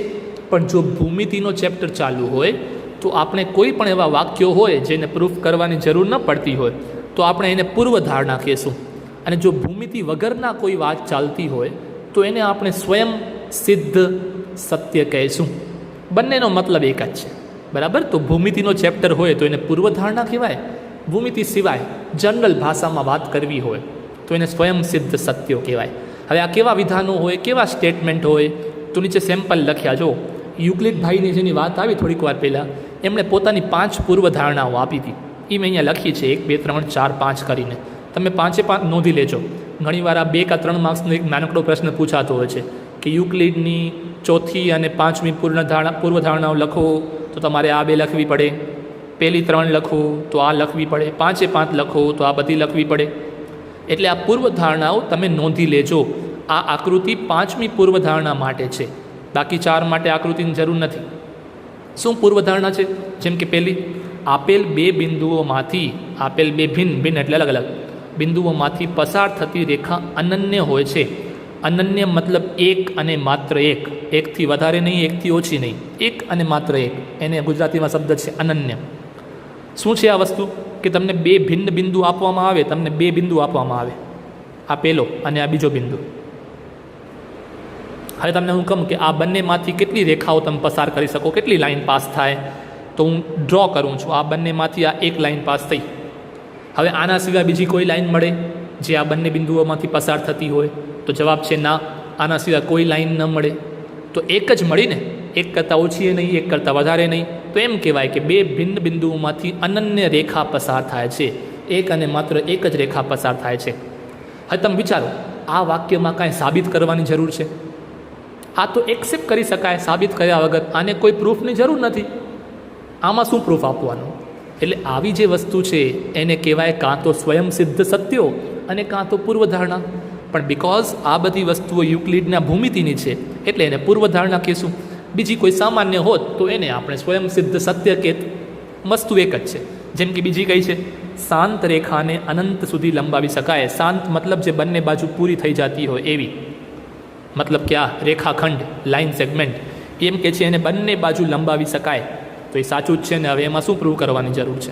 પણ જો ભૂમિતિનો ચેપ્ટર ચાલુ હોય તો આપણે કોઈ પણ એવા વાક્યો હોય જેને પ્રૂફ કરવાની જરૂર ન પડતી હોય તો આપણે એને પૂર્વધારણા કહીશું. અને જો ભૂમિતિ વગરના કોઈ વાત ચાલતી હોય તો એને આપણે સ્વયં સિદ્ધ સત્ય કહીશું. બંનેનો મતલબ એક જ છે, બરાબર. તો ભૂમિતિનો ચેપ્ટર હોય તો એને પૂર્વધારણા કહેવાય. ભૂમિતિ સિવાય જનરલ ભાષામાં વાત કરવી હોય તો એને સ્વયં સિદ્ધ સત્યો કહેવાય. હવે આ કેવા વિધાનો હોય, કેવા સ્ટેટમેન્ટ હોય, તો નીચે સેમ્પલ લખ્યા. જો યુક્લિડ ભાઈની જેની વાત આવી થોડીક વાર પહેલાં, એમણે પોતાની 5 પૂર્વધારણાઓ આપી હતી. એ મેં અહીંયા લખી છે, 1 2 3 4 5 કરીને. તમે 5 નોંધી લેજો. ઘણીવાર આ 2 કે 3 માર્ક્સનો એક નાનકડો પ્રશ્ન પૂછાતો હોય છે કે યુક્લિડની 4th અને 5મી પૂર્વધારણાઓ લખો તો તમારે આ 2 લખવી પડે, પહેલી 3 લખો તો આ લખવી પડે, 5 લખો તો આ બધી લખવી પડે. એટલે આ પૂર્વધારણાઓ તમે નોંધી લેજો. આ આકૃતિ 5મી પૂર્વધારણા માટે છે, બાકી 4 માટે આકૃતિની જરૂર નથી. શું પૂર્વધારણા છે? જેમ કે પહેલી, આપેલ બે બિંદુઓમાંથી, આપેલ બે ભિન્ન એટલે અલગ અલગ બિંદુઓમાંથી પસાર થતી રેખા અનન્ય હોય છે. અનન્ય મતલબ એક અને માત્ર એક, એકથી વધારે નહીં, એકથી ઓછી નહીં, એક અને માત્ર એક. એને ગુજરાતીમાં શબ્દ છે અનન્ય. શું છે આ વસ્તુ? કે તમને બે ભિન્ન બિંદુ આપવામાં આવે, તમને બે બિંદુ આપવામાં આવે, આ પહેલો અને આ બીજો બિંદુ. હવે તમને હું કહું કે આ બંનેમાંથી કેટલી રેખાઓ તમે પસાર કરી શકો, કેટલી લાઈન પાસ થાય, તો હું ડ્રો કરું છું. આ બંનેમાંથી આ એક લાઈન પાસ થઈ. હવે આના સિવાય બીજી કોઈ લાઈન મળે જે આ બંને બિંદુઓમાંથી પસાર થતી હોય? તો જવાબ છે ના, આના સિવાય કોઈ લાઈન ન મળે. તો એક જ મળીને, એક કરતાં ઓછી નહીં, એક કરતાં વધારે નહીં. તો એમ કહેવાય કે બે ભિન્ન બિંદુઓમાંથી અનન્ય રેખા પસાર થાય છે, એક અને માત્ર એક જ રેખા પસાર થાય છે. હવે તમે વિચારો, આ વાક્યમાં કાંઈ સાબિત કરવાની જરૂર છે? આ તો એક્સેપ્ટ કરી શકાય સાબિત કર્યા વગર. આને કોઈ પ્રૂફની જરૂર નથી. આમાં શું પ્રૂફ આપવાનું? એટલે આવી જે વસ્તુ છે એને કહેવાય કાં તો સ્વયંસિદ્ધ સત્યો અને કાં તો પૂર્વધારણા. પણ બિકોઝ આ બધી વસ્તુઓ યુક્લિડના ભૂમિતિની છે એટલે એને પૂર્વધારણા કહેશું. બીજી કોઈ સામાન્ય હોત તો એને આપણે સ્વયંસિદ્ધ સત્ય કે વસ્તુ એક જ છે. જેમ કે બીજી કઈ છે? શાંત રેખાને અનંત સુધી લંબાવી શકાય. શાંત મતલબ જે બંને બાજુ પૂરી થઈ જતી હોય એવી, મતલબ કે આ રેખાખંડ, લાઇન સેગમેન્ટ, એમ કે છે એને બંને બાજુ લંબાવી શકાય. તો એ સાચું જ છે ને. હવે એમાં શું પ્રૂવ કરવાની જરૂર છે?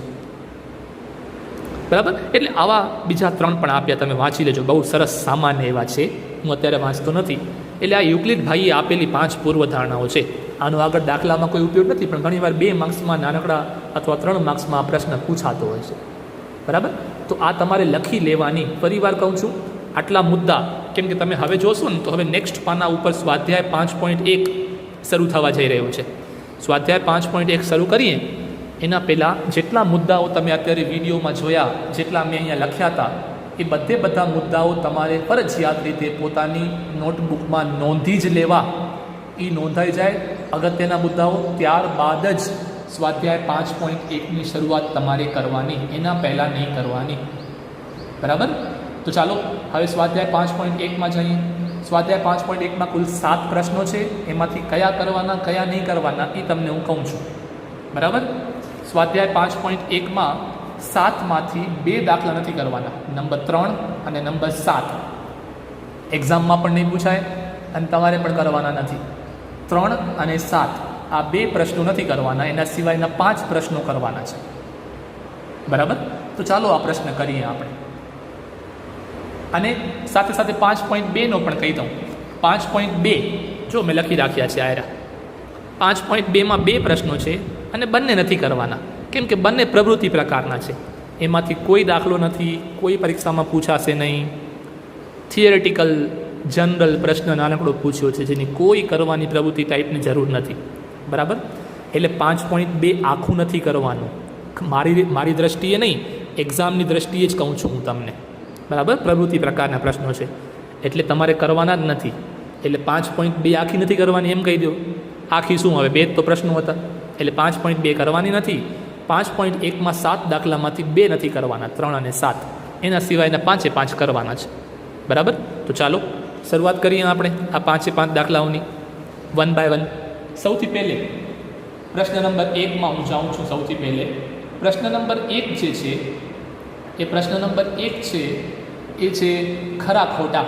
બરાબર. એટલે આવા બીજા 3 પણ આપ્યા, તમે વાંચી લેજો, બહુ સરસ સામાન્ય એવા છે. હું અત્યારે વાંચતો નથી. એટલે આ યુક્લિડ ભાઈએ આપેલી 5 પૂર્વધારણાઓ છે. આનો આગળ દાખલામાં કોઈ ઉપયોગ નથી, પણ ઘણીવાર 2 માર્ક્સમાં નાનકડા અથવા 3 માર્ક્સમાં આ પ્રશ્ન પૂછાતો હોય છે. બરાબર. તો આ તમારે લખી લેવાની. ફરીવાર કહું છું, આટલા મુદ્દા, કેમ કે તમે હવે જોશો ને તો હવે નેક્સ્ટ પાના ઉપર સ્વાધ્યાય 5.1 શરૂ થવા જઈ રહ્યો છે. સ્વાધ્યાય 5.1 શરૂ કરીએ એના પહેલાં જેટલા મુદ્દાઓ તમે અત્યારે વિડીયોમાં જોયા, જેટલા મેં અહીંયા લખ્યા હતા, એ બધા મુદ્દાઓ તમારે ફરજિયાત રીતે પોતાની નોટબુકમાં નોંધી જ લેવા. એ નોંધાઈ જાય અગત્યના મુદ્દાઓ, ત્યારબાદ જ સ્વાધ્યાય 5.1ની શરૂઆત તમારે કરવાની, એના પહેલાં નહીં કરવાની. બરાબર. તો ચાલો હવે સ્વાધ્યાય 5.1માં જઈએ. સ્વાધ્યાય 5.1માં કુલ 7 પ્રશ્નો છે. એમાંથી કયા કરવાના, કયા નહીં કરવાના એ તમને હું કહું છું. બરાબર. સ્વાધ્યાય 5.1માં 7માંથી 2 દાખલા નથી કરવાના, નંબર 3 અને નંબર 7. એક્ઝામમાં પણ નહીં પૂછાય અને તમારે પણ કરવાના નથી. 3 અને 7 આ 2 પ્રશ્નો નથી કરવાના, એના સિવાયના 5 પ્રશ્નો કરવાના છે. બરાબર. તો ચાલો આ પ્રશ્ન કરીએ આપણે. અને સાથે સાથે 5.2નો પણ કહી દઉં. 5.2 જો મેં લખી રાખ્યા છે આયરા. 5.2માં 2 પ્રશ્નો છે અને બંને નથી કરવાના, કેમ કે બંને પ્રવૃત્તિ પ્રકારના છે. એમાંથી કોઈ દાખલો નથી, કોઈ પરીક્ષામાં પૂછાશે નહીં. થિયરેટિકલ જનરલ પ્રશ્ન નાનકડો પૂછ્યો છે, જેની કોઈ કરવાની પ્રવૃત્તિ ટાઈપની જરૂર નથી. બરાબર. એટલે 5.2 આખું નથી કરવાનું. મારી દ્રષ્ટિએ નહીં, એક્ઝામની દ્રષ્ટિએ જ કહું છું હું તમને. બરાબર. પ્રવૃત્તિ પ્રકારના પ્રશ્નો છે એટલે તમારે કરવાના જ નથી. એટલે 5.2 આખી નથી કરવાની એમ કહી દો. આખી શું, હવે 2 તો પ્રશ્નો હતા એટલે 5.2 કરવાની નથી. 5.1માં 7 દાખલામાંથી 2 નથી કરવાના, 3 અને 7. એના સિવાયના 5 કરવાના છે. બરાબર. તો ચાલો શરૂઆત કરીએ આપણે આ 5 દાખલાઓની, 1 બાય 1. સૌથી પહેલે પ્રશ્ન નંબર 1માં હું જાઉં છું. સૌથી પહેલે પ્રશ્ન નંબર 1 જે છે એ પ્રશ્ન નંબર 1 છે એ છે ખરા ખોટા.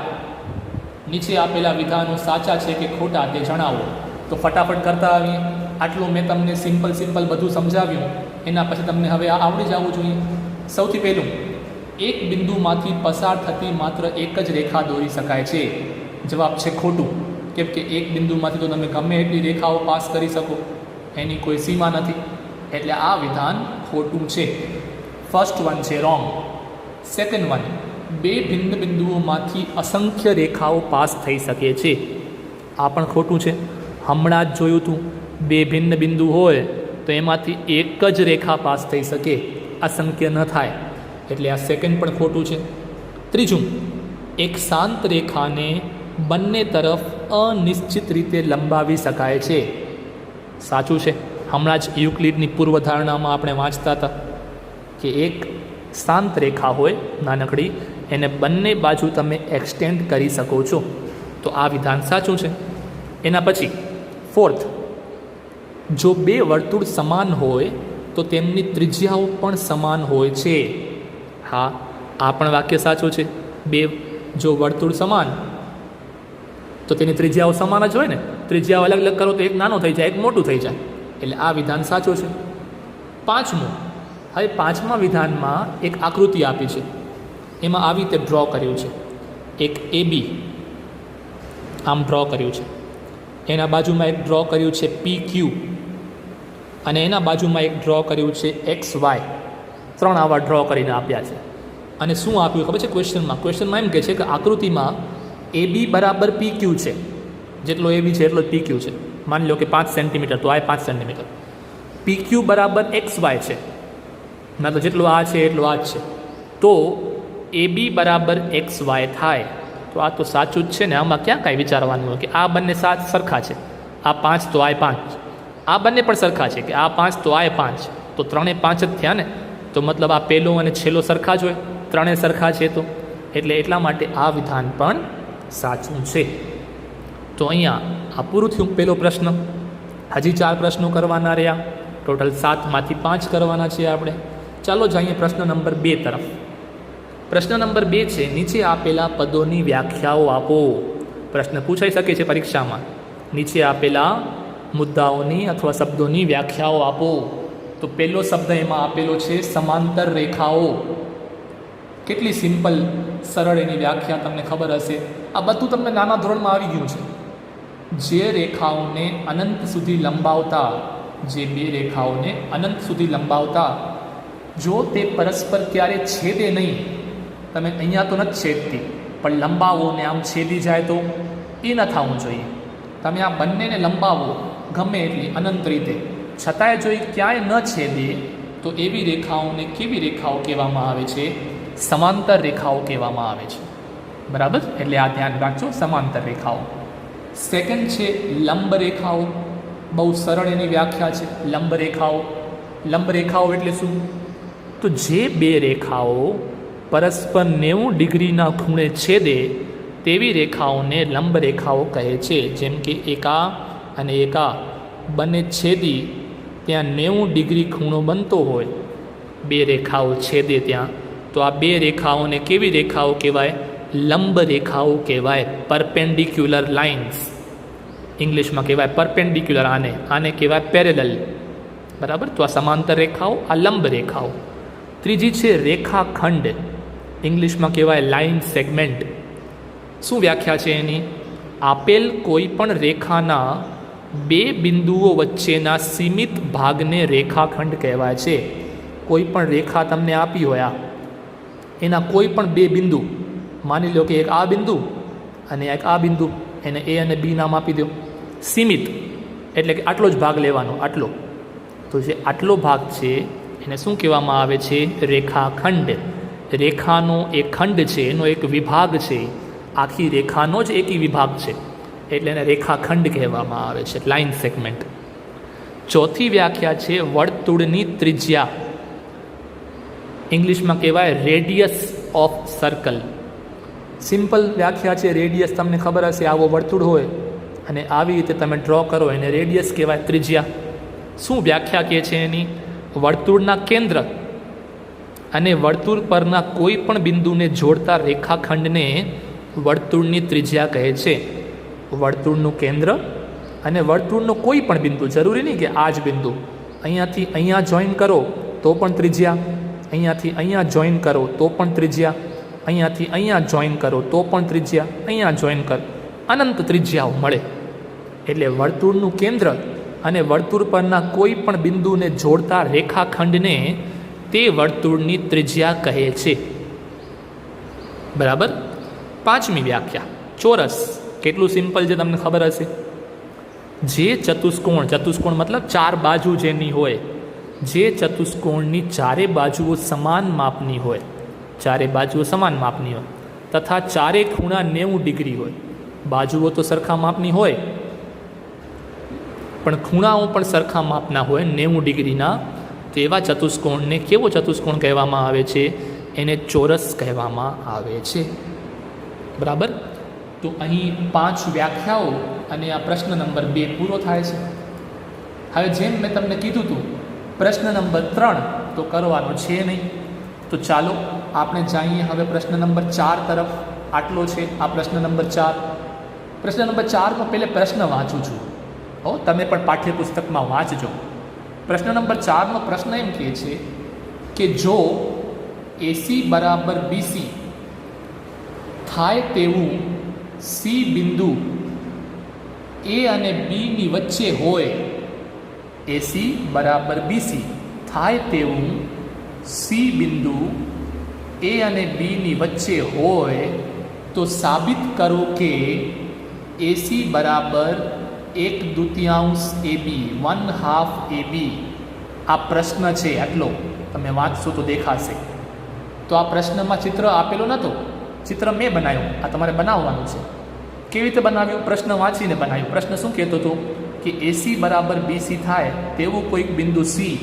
નીચે આપેલા વિધાનો સાચા છે કે ખોટા તે જણાવો. તો ફટાફટ કરતા આવીએ. આટલું મેં તમને સિમ્પલ બધું સમજાવ્યું, એના પછી તમને હવે આ આવડી જવું જોઈએ. સૌથી પહેલું, એક બિંદુમાંથી પસાર થતી માત્ર એક જ રેખા દોરી શકાય છે. જવાબ છે ખોટું, કેમ કે એક બિંદુમાંથી તો તમે ગમે એટલી રેખાઓ પાસ કરી શકો, એની કોઈ સીમા નથી. એટલે આ વિધાન ખોટું છે. ફર્સ્ટ વન છે રોંગ. સેકન્ડ વન, 2 ભિન્ન બિંદુઓમાંથી અસંખ્ય રેખાઓ પાસ થઈ શકે છે. આ પણ ખોટું છે. હમણાં જ જોયું હતું, 2 ભિન્ન બિંદુ હોય તો એમાંથી એક જ રેખા પાસ થઈ શકે, અસંખ્ય ન થાય. એટલે આ સેકન્ડ પણ ખોટું છે. ત્રીજું, એક શાંત રેખાને બંને તરફ અનિશ્ચિત રીતે લંબાવી શકાય છે. સાચું છે. હમણાં જ યુક્લિડની પૂર્વધારણામાં આપણે વાંચતા હતા કે એક શાંત રેખા હોય નાનકડી, એને બંને બાજુ તમે એક્સટેન્ડ કરી શકો છો. તો આ વિધાન સાચું છે. એના પછી ફોર્થ, જો બે વર્તુળ સમાન હોય તો તેમની ત્રિજ્યાઓ પણ સમાન હોય છે. હા, આ પણ વાક્ય સાચું છે. બે જો વર્તુળ સમાન તો તેની ત્રિજ્યાઓ સમાન જ હોય ને. ત્રિજ્યાઓ અલગ અલગ કરો તો એક નાનો થઈ જાય, એક મોટું થઈ જાય. એટલે આ વિધાન સાચું છે. પાંચમું, હવે પાંચમા વિધાનમાં એક આકૃતિ આપી છે, એમાં આવી રીતે ડ્રો કર્યું છે. એક AB આમ ડ્રો કર્યું છે, એના બાજુમાં એક ડ્રો કર્યું છે PQ, અને એના બાજુમાં એક ડ્રો કર્યું છે XY. ત્રણ આવા ડ્રો કરીને આપ્યા છે. અને શું આપ્યું ખબર છે ક્વેશ્ચનમાં એમ કહે છે કે આકૃતિમાં AB બરાબર PQ છે, જેટલો AB છે એટલો જ PQ છે. માની લો કે 5 સેન્ટીમીટર, તો આ 5 સેન્ટીમીટર. PQ બરાબર XY છે, મતલબ જેટલો આ છે એટલો આ જ છે. તો AB બરાબર XY થાય તો આ તો સાચું જ છે ને. આમાં ક્યાં કાંઈ વિચારવાનું હોય કે આ બંને સરખા છે. આ 5 તો આ 5, આ બંને પણ સરખા છે કે આ 5 તો આ 5, તો 3 એ 5 જ થયા ને. તો મતલબ આ પહેલો અને છેલ્લો સરખા જ હોય, ત્રણે સરખા છે. તો એટલે એટલા માટે આ વિધાન પણ સાચું છે. તો અહીંયા આ પૂરું થયું પહેલો પ્રશ્ન. હજી 4 પ્રશ્નો કરવાના રહ્યા. ટોટલ 7માંથી 5 કરવાના છે આપણે. ચાલો જઈએ પ્રશ્ન નંબર 2 તરફ. પ્રશ્ન નંબર 2 છે, નીચે આપેલા પદોની વ્યાખ્યાઓ આપો. પ્રશ્ન પૂછાઈ શકે છે પરીક્ષામાં. નીચે આપેલા મુદ્દાઓની અથવા શબ્દોની વ્યાખ્યાઓ આપો. તો પહેલો શબ્દ એમાં આપેલો છે સમાંતર રેખાઓ. કેટલી સિમ્પલ, સરળ એની વ્યાખ્યા તમને ખબર હશે. આ બધું તમને નાના ધોરણમાં આવી ગયું છે. જે રેખાઓને અનંત સુધી લંબાવતા, જે બે રેખાઓને અનંત સુધી લંબાવતા, જો તે પરસ્પર ક્યારે છેદે નહીં, તમે અહીંયા તો નથી છેદતી પણ લંબાવો ને આમ છેદી જાય તો એ ન થવું જોઈએ. તમે આ બંનેને લંબાવો ગમે એટલી અનંત રીતે, છતાંય જો એ ક્યાંય ન છેદે તો એવી રેખાઓને કેવી રેખાઓ કહેવામાં આવે છે? સમાંતર રેખાઓ કહેવામાં આવે છે. બરાબર, એટલે આ ધ્યાન રાખજો, સમાંતર રેખાઓ. સેકન્ડ છે લંબ રેખાઓ. બહુ સરળ એની વ્યાખ્યા છે. લંબ રેખાઓ, લંબ રેખાઓ એટલે શું? તો જે બે રેખાઓ પરસ્પર 90 ડિગ્રીના ખૂણે છેદે તેવી રેખાઓને લંબ રેખાઓ કહે છે. જેમ કે એકા અને એકા બંને છેદી ત્યાં 90 ડિગ્રી ખૂણો બનતો હોય, બે રેખાઓ છેદે ત્યાં, તો આ બે રેખાઓને કેવી રેખાઓ કહેવાય? લંબ રેખાઓ કહેવાય. પરપેન્ડિક્યુલર લાઇન્સ ઇંગ્લિશમાં કહેવાય. પરપેન્ડિક્યુલર આને કહેવાય પેરેલલ. બરાબર, તો આ સમાંતર રેખાઓ, આ લંબ રેખાઓ. ત્રીજી છે રેખાખંડ. ઇંગ્લિશમાં કહેવાય લાઇન સેગમેન્ટ. શું વ્યાખ્યા છે એની? આપેલ કોઈ પણ રેખાના બે બિંદુઓ વચ્ચેના સીમિત ભાગને રેખાખંડ કહેવાય છે. કોઈ પણ રેખા તમને આપી હોય, એના કોઈ પણ બે બિંદુ, માની લો કે એક આ બિંદુ અને એક આ બિંદુ, એને એ અને બી નામ આપી દો. સીમિત એટલે કે આટલો જ ભાગ લેવાનો, આટલો. તો જે આટલો ભાગ છે એને શું કહેવામાં આવે છે? રેખાખંડ. રેખાનો એક ખંડ છે, એનો એક વિભાગ છે, આખી રેખાનો જ એકી વિભાગ છે, એટલે એને રેખાખંડ કહેવામાં આવે છે, લાઇન સેગમેન્ટ. ચોથી વ્યાખ્યા છે વર્તુળની ત્રિજ્યા. ઇંગ્લિશમાં કહેવાય રેડિયસ ઓફ સર્કલ. સિમ્પલ વ્યાખ્યા છે રેડિયસ. તમને ખબર હશે, આવો વર્તુળ હોય અને આવી રીતે તમે ડ્રો કરો એને રેડિયસ કહેવાય, ત્રિજ્યા. શું વ્યાખ્યા કહે છે એની? વર્તુળના કેન્દ્ર અને વર્તુળ પરના કોઈ પણ બિંદુને જોડતા રેખાખંડને વર્તુળની ત્રિજ્યા કહે છે. વર્તુળનું કેન્દ્ર અને વર્તુળનો કોઈ પણ બિંદુ, જરૂરી નહીં કે આ જ બિંદુ, અહીંયાથી અહીંયા જોઈન કરો તો પણ ત્રિજ્યા, અહીંયાથી અહીંયા જોઈન કરો તો પણ ત્રિજ્યા, અહીંયાથી અહીંયા જોઈન કરો તો પણ ત્રિજ્યા, અહીંયા જોઈન કરો, અનંત ત્રિજ્યાઓ મળે. એટલે વર્તુળનું કેન્દ્ર અને વર્તુળ પરના કોઈ પણ બિંદુને જોડતા રેખાખંડને તે વર્તુળની ત્રિજ્યા કહે છે. બરાબર. પાંચમી વ્યાખ્યા ચોરસ. કેટલું સિમ્પલ છે તમને ખબર હશે. જે ચતુષ્કોણ, ચતુષ્કોણ મતલબ ચાર બાજુ જેની હોય, જે ચતુષ્કોણની ચારે બાજુઓ સમાન માપની હોય, ચારે બાજુઓ સમાન માપની હોય તથા ચારે ખૂણા 90 ડિગ્રી હોય. બાજુઓ તો સરખા માપની હોય પણ ખૂણાઓ પણ સરખા માપના હોય 90 ડિગ્રીના. તો એવા ચતુષ્કોણને કેવો ચતુષ્કોણ કહેવામાં આવે છે? એને ચોરસ કહેવામાં આવે છે. બરાબર. તો અહીં 5 વ્યાખ્યાઓ અને આ પ્રશ્ન નંબર 2 પૂરો થાય છે. હવે જેમ મેં તમને કીધું હતું, પ્રશ્ન નંબર 3 તો કરવાનો છે નહીં. તો ચાલો આપણે જઈએ હવે પ્રશ્ન નંબર 4 તરફ. આટલો છે આ પ્રશ્ન નંબર 4. પ્રશ્ન નંબર 4નો પહેલે પ્રશ્ન વાંચું છું. તમે પણ પાઠ્યપુસ્તકમાં વાંચજો. પ્રશ્ન નંબર 4નો પ્રશ્ન એમ કહે છે કે જો એસી બરાબર બીસી થાય તેવું સી બિંદુ એ અને બીની વચ્ચે હોય, એસી બરાબર બીસી થાય તેવું સી બિંદુ એ અને બીની વચ્ચે હોય તો સાબિત કરો કે એસી બરાબર 1/2 AB, 1/2 AB. આ પ્રશ્ન છે આટલો. તમે વાંચશો તો દેખાશે. તો આ પ્રશ્નમાં ચિત્ર આપેલો નહોતો, ચિત્ર મેં બનાવ્યું. આ તમારે બનાવવાનું છે. કેવી રીતે બનાવ્યું? પ્રશ્ન વાંચીને બનાવ્યું. પ્રશ્ન શું કહેતો હતો કે એસી બરાબર બીસી થાય તેવું કોઈક બિંદુ સી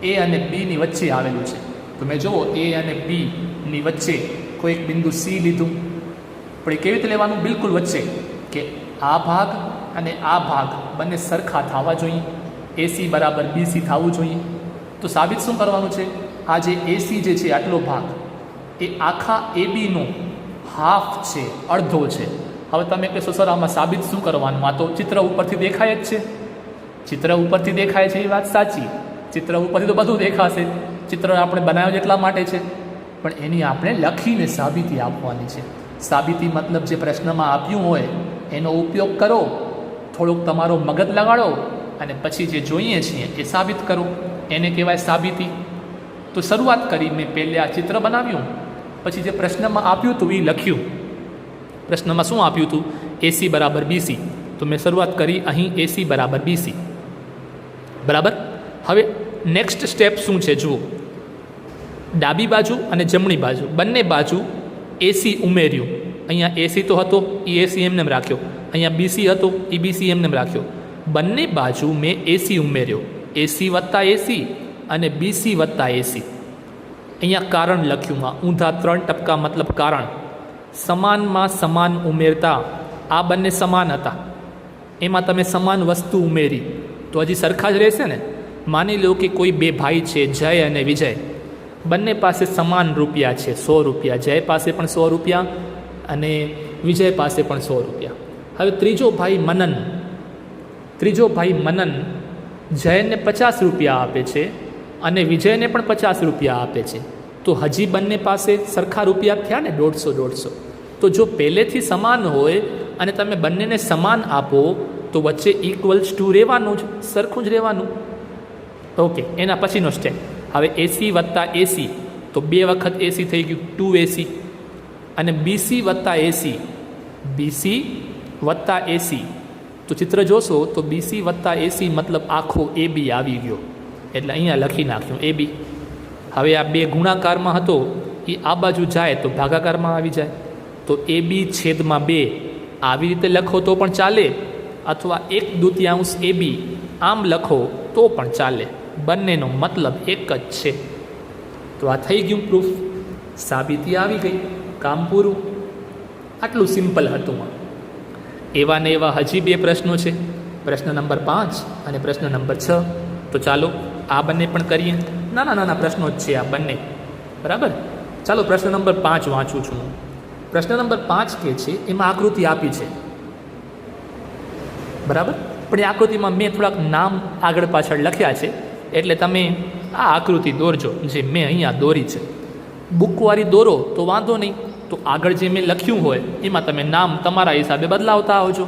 એ અને બીની વચ્ચે આવેલું છે. તો મેં જુઓ એ અને બીની વચ્ચે કોઈક બિંદુ સી લીધું. પણ એ કેવી રીતે લેવાનું? બિલકુલ વચ્ચે, કે આ ભાગ અને આ ભાગ બંને સરખા થવા જોઈએ. એસી બરાબર બીસી થવું જોઈએ. તો સાબિત શું કરવાનું છે? આ જે એસી જે છે આટલો ભાગ એ આખા એબીનો હાફ છે, અડધો છે. હવે તમે કહેશો સર આમાં સાબિત શું કરવાનું? આ તો ચિત્ર ઉપરથી દેખાય જ છે. ચિત્ર ઉપરથી દેખાય છે એ વાત સાચી. ચિત્ર ઉપરથી તો બધું દેખાશે. ચિત્ર આપણે બનાવ્યું એટલા માટે છે, પણ એની આપણે લખીને સાબિતી આપવાની છે. સાબિતી મતલબ જે પ્રશ્નમાં આપ્યું હોય એનો ઉપયોગ કરો, થોડોક તમારો મગજ લગાડો અને પછી જે જોઈએ છીએ એ સાબિત કરો. એને કહેવાય સાબિતી. તો શરૂઆત કરી મેં પહેલે આ ચિત્ર બનાવ્યું, પછી જે પ્રશ્નમાં આપ્યું હતું એ લખ્યું. પ્રશ્નમાં શું આપ્યું હતું? એસી બરાબર બીસી. તો મેં શરૂઆત કરી અહીં એસી બરાબર બીસી. બરાબર. હવે નેક્સ્ટ સ્ટેપ શું છે જુઓ. ડાબી બાજુ અને જમણી બાજુ બંને બાજુ એસી ઉમેર્યું. અહીંયા એસી તો હતો, એ એસી એમને રાખ્યો. અહીંયા બીસી હતો, એ બીસી એમને રાખ્યો. બંને બાજુ મેં એસી ઉમેર્યો. એસી વત્તા એસી અને બીસી વત્તા એસી. અહીંયા કારણ લખ્યું. ઊંધા 3 ટપકા મતલબ કારણ. સમાનમાં સમાન ઉમેરતા આ બંને સમાન હતા, એમાં તમે સમાન વસ્તુ ઉમેરી તો હજી સરખા જ રહેશે ને. માની લો કે કોઈ 2 ભાઈ છે, જય અને વિજય. બંને પાસે સમાન રૂપિયા છે, 100 રૂપિયા. જય પાસે પણ 100 રૂપિયા અને વિજય પાસે પણ 100 રૂપિયા. હવે ત્રીજો ભાઈ મનન જયને 50 રૂપિયા આપે છે અને વિજયને પણ 50 રૂપિયા આપે છે. તો હજી બંને પાસે સરખા રૂપિયા થયા ને, 150. તો જો પહેલેથી સમાન હોય અને તમે બંનેને સમાન આપો તો વચ્ચે ઇક્વલ્સ ટુ રહેવાનું જ, સરખું જ રહેવાનું. ઓકે, એના પછીનો સ્ટેપ. હવે એસી વત્તા એસી તો 2 વખત એસી થઈ ગયું, 2AC. અને બીસી વત્તા એસી, બીસી વત્તા એસી. તો ચિત્ર જોશો તો બીસી વત્તા એસી મતલબ આખો AB આવી ગયો. એટલે અહીંયા લખી નાખ્યું AB. હવે આ 2 ગુણાકારમાં હતો એ આ બાજુ જાય તો ભાગાકારમાં આવી જાય. તો AB/2 આવી રીતે લખો તો પણ ચાલે, અથવા 1/2 AB આમ લખો તો પણ ચાલે. બંનેનો મતલબ એક જ છે. તો આ થઈ ગયું પ્રૂફ. સાબિતી આવી ગઈ. કામ પૂરું. આટલું સિમ્પલ હતું. એવા ને એવા હજી 2 પ્રશ્નો છે, પ્રશ્ન નંબર 5 અને પ્રશ્ન નંબર 6. તો ચાલો આ બંને પણ કરીએ. નાના પ્રશ્નો જ છે આ બંને. બરાબર. ચાલો પ્રશ્ન નંબર 5 વાંચું છું. પ્રશ્ન નંબર 5 કે છે એમાં આકૃતિ આપી છે. બરાબર. પણ એ આકૃતિમાં મેં થોડાક નામ આગળ પાછળ લખ્યા છે, એટલે તમે આ આકૃતિ દોરજો જે મેં અહીંયા દોરી છે. બુકવાળી દોરો તો વાંધો નહીં, તો આગળ જે મેં લખ્યું હોય એમાં તમે નામ તમારા હિસાબે બદલાવતા આવજો.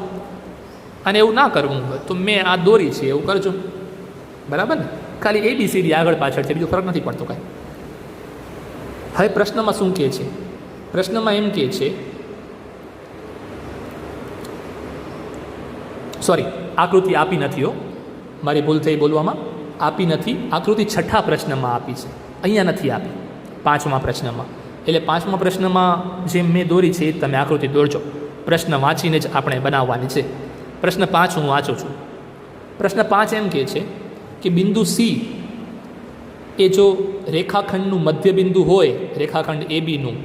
અને એવું ના કરવું હોય તો મેં આ દોરી છે એવું કરજો. બરાબર ને. ખાલી ABCD આગળ પાછળ છે, બીજો ફરક નથી પડતો કાંઈ. હવે પ્રશ્નમાં શું કહે છે? પ્રશ્નમાં એમ કહે છે, સોરી, આકૃતિ આપી નથી હો, મારી ભૂલ થઈ બોલવામાં. આપી નથી. આકૃતિ 6થા પ્રશ્નમાં આપી છે, અહીંયા નથી આપી 5મા પ્રશ્નમાં. એટલે 5મા પ્રશ્નમાં જે મેં દોરી છે એ તમે આકૃતિ દોરજો. પ્રશ્ન વાંચીને જ આપણે બનાવવાની છે. પ્રશ્ન 5 હું વાંચું છું. પ્રશ્ન 5 એમ કહે છે કે બિંદુ સી એ જો રેખાખંડનું મધ્ય બિંદુ હોય, રેખાખંડ ABનું,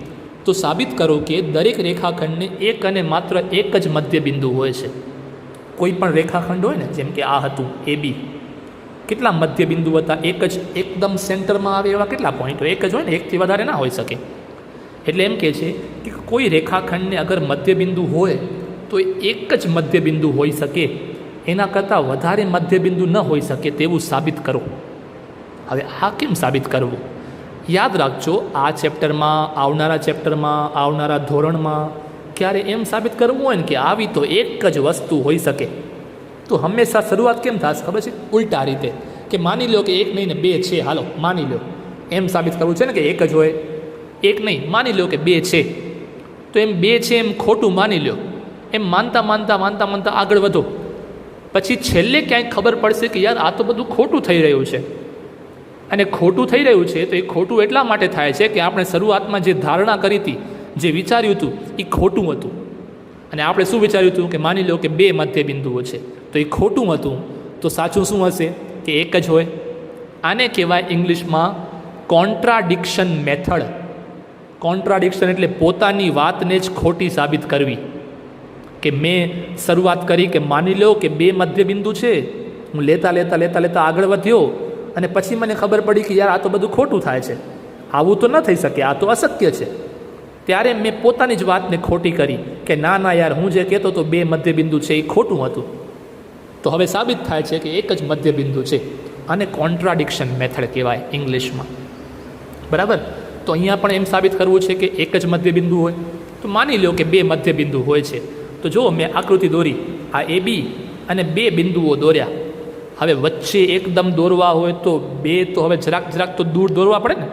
તો સાબિત કરો કે દરેક રેખાખંડને એક અને માત્ર એક જ મધ્યબિંદુ હોય છે. કોઈ પણ રેખાખંડ હોય ને, જેમ કે આ હતું AB, કેટલા મધ્યબિંદુ હતા? એક જ, એકદમ સેન્ટરમાં આવે એવા કેટલા પોઈન્ટ હોય? એક જ હોય ને, એકથી વધારે ના હોઈ શકે. એટલે એમ કહે છે કે કોઈ રેખાખંડને અગર મધ્યબિંદુ હોય તો એક જ મધ્યબિંદુ હોઈ શકે, એના કરતાં વધારે મધ્યબિંદુ ન હોઈ શકે તેવું સાબિત કરો. હવે આ કેમ સાબિત કરવું? યાદ રાખજો, આ ચેપ્ટરમાં, આવનારા ચેપ્ટરમાં, આવનારા ધોરણમાં ક્યારે એમ સાબિત કરવું હોય ને કે આવી તો એક જ વસ્તુ હોઈ શકે, તો હંમેશા શરૂઆત કેમ થશે ખબર છે? ઉલટા રીતે, કે માની લો કે એક નહીં ને બે છે, હાલો માની લો, એમ સાબિત કરવું છે ને કે એક જ હોય. એક નહીં, માની લો કે બે છે, તો એમ બે છે એમ ખોટું માની લો. એમ માનતા માનતા માનતા માનતા આગળ વધો, પછી છેલ્લે ક્યાંય ખબર પડશે કે યાર આ તો બધું ખોટું થઈ રહ્યું છે. અને ખોટું થઈ રહ્યું છે તો એ ખોટું એટલા માટે થાય છે કે આપણે શરૂઆતમાં જે ધારણા કરી હતી, જે વિચાર્યું હતું, એ ખોટું હતું. અને આપણે શું વિચાર્યું હતું કે માની લો કે બે મધ્યબિંદુઓ છે, તો એ ખોટું હતું. તો સાચું શું હશે? કે એક જ હોય. આને કહેવાય ઇંગ્લિશમાં કોન્ટ્રાડિક્શન મેથડ. કોન્ટ્રાડિક્શન એટલે પોતાની વાતને જ ખોટી સાબિત કરવી. કે મેં શરૂઆત કરી કે માની લો કે બે મધ્યબિંદુ છે, હું લેતા લેતા લેતા લેતા આગળ વધ્યો, અને પછી મને ખબર પડી કે યાર આ તો બધું ખોટું થાય છે, આવું તો ન થઈ શકે, આ તો અશક્ય છે. ત્યારે મેં પોતાની જ વાતને ખોટી કરી કે ના ના યાર, હું જે કહેતો તો બે મધ્યબિંદુ છે એ ખોટું હતું. તો હવે સાબિત થાય છે કે એક જ મધ્યબિંદુ છે. આને કોન્ટ્રાડિક્શન મેથડ કહેવાય ઇંગ્લિશમાં. બરાબર? તો અહીંયા પણ એમ સાબિત કરવું છે કે એક જ મધ્યબિંદુ હોય. તો માની લો કે બે મધ્યબિંદુ હોય છે. તો જુઓ, મેં આકૃતિ દોરી, આ AB અને બે બિંદુઓ દોર્યા. હવે વચ્ચે એકદમ દોરવા હોય તો બે તો હવે જરાક જરાક તો દૂર દોરવા પડે ને.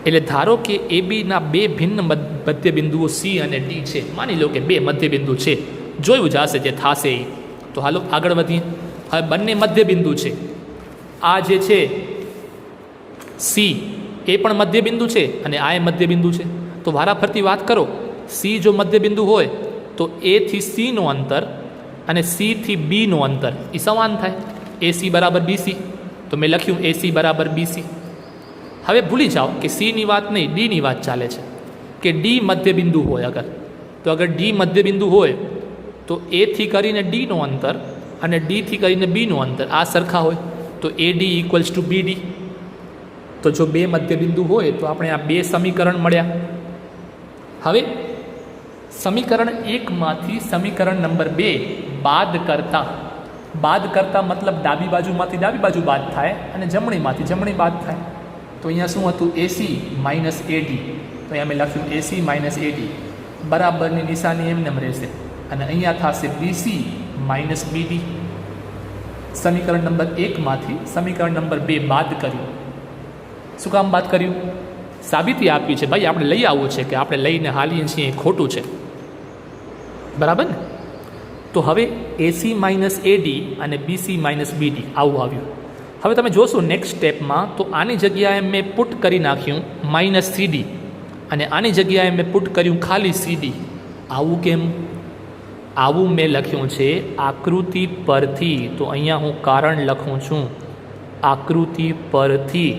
એટલે ધારો કે ABના બે ભિન્ન મધ્યબિંદુઓ C અને D છે. માની લો કે બે મધ્યબિંદુ છે, જોયું જશે જે થશે એ. તો હાલો આગળ વધીએ. હવે બંને મધ્યબિંદુ છે. આ જે છે C, એ પણ મધ્યબિંદુ છે અને આ એ મધ્યબિંદુ છે. તો વારાફરતી વાત કરો. C જો મધ્યબિંદુ હોય તો A થી C નું અંતર અને C થી B નું અંતર એ સમાન થાય. AC બરાબર BC. તો મેં લખ્યું AC બરાબર BC. હવે ભૂલી જાઓ કે C ની વાત નહીં, D ની વાત ચાલે છે. કે D મધ્યબિંદુ હોય અગર, તો અગર D મધ્યબિંદુ હોય તો A થી કરીને D નું અંતર અને D થી કરીને B નું અંતર આ સરખા હોય. તો AD ઇક્વલ્સ ટુ BD. તો જો બે મધ્યબિંદુ હોય તો આપણે આ બે સમીકરણ મળ્યા. હવે સમીકરણ 1માંથી સમીકરણ નંબર 2 બાદ કરતા મતલબ ડાબી બાજુમાંથી ડાબી બાજુ બાદ થાય અને જમણીમાંથી જમણી બાદ થાય. તો અહીંયા શું હતું? AC minus AD. તો અહીંયા મેં લખ્યું AC માઇનસ AD બરાબરની નિશાની એમને રહેશે અને અહીંયા થશે BC માઇનસ BD. સમીકરણ નંબર 1માંથી સમીકરણ નંબર 2 બાદ કર્યું. શું કામ બાદ કર્યું? સાબિતી આપી છે ભાઈ, આપણે લઈ આવવું છે કે આપણે લઈને હાલીએ છીએ એ ખોટું છે. બરાબર ને? તો હવે AC માઇનસ AD અને BC માઇનસ BD આવું આવ્યું. હવે તમે જોશો નેક્સ્ટ સ્ટેપમાં, તો આની જગ્યાએ મેં પુટ કરી નાખ્યું માઇનસ CD અને આની જગ્યાએ મેં પુટ કર્યું ખાલી CD. આવું કેમ? આવું મેં લખ્યું છે આકૃતિ પરથી. તો અહીંયા હું કારણ લખું છું આકૃતિ પરથી.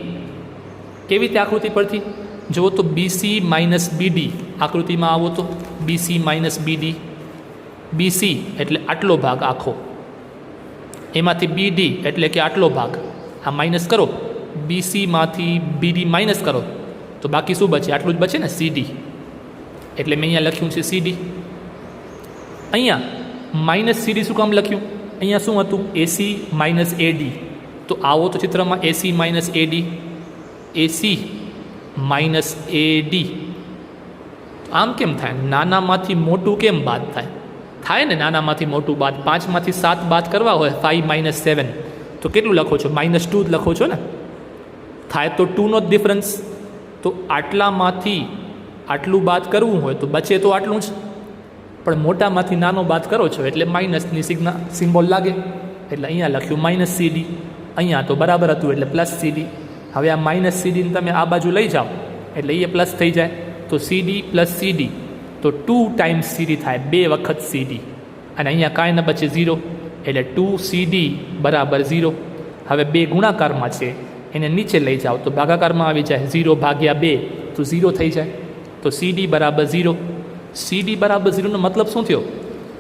કેવી રીતે આકૃતિ પરથી? જુઓ તો BC માઇનસ BD આકૃતિમાં આવો તો BC માઇનસ BD. BC એટલે આટલો ભાગ આખો, એમાંથી BD એટલે કે આટલો ભાગ. આ માઇનસ કરો, BCમાંથી BD માઇનસ કરો તો બાકી શું બચે? આટલું જ બચે ને, CD. એટલે મેં અહીંયા લખ્યું છે CD. અહીંયા માઇનસ CD શું કામ લખ્યું? અહીંયા શું હતું? AC minus AD. તો આવો તો ચિત્રમાં AC minus AD, AC minus AD. આમ કેમ થાય? નાનામાંથી મોટું કેમ બાદ થાય? થાય ને નાનામાંથી મોટું બાદ. 5માંથી 7 બાદ કરવા હોય, 5 માઇનસ 7, તો કેટલું લખો છો? -2 જ લખો છો ને. થાય તો 2નો જ ડિફરન્સ. તો આટલામાંથી આટલું બાદ કરવું હોય તો બચે તો આટલું જ, પણ મોટામાંથી નાનો બાદ કરો છો એટલે માઇનસની સિમ્બોલ લાગે. એટલે અહીંયા લખ્યું માઇનસ CD. અહીંયા તો બરાબર હતું એટલે પ્લસ CD. હવે આ માઇનસ CDને તમે આ બાજુ લઈ જાઓ એટલે એ પ્લસ થઈ જાય. તો CD પ્લસ CD તો 2 ટાઈમ્સ CD થાય, 2 વખત CD. અને અહીંયા કાંઈ ન બચે, 0. એટલે 2CD બરાબર 0. હવે 2 ગુણાકારમાં છે, એને નીચે લઈ જાઓ તો ભાગાકારમાં આવી જાય. 0 ભાગ્યા 2 તો 0 થઈ જાય. તો CD બરાબર 0. CD બરાબર 0નો મતલબ શું થયો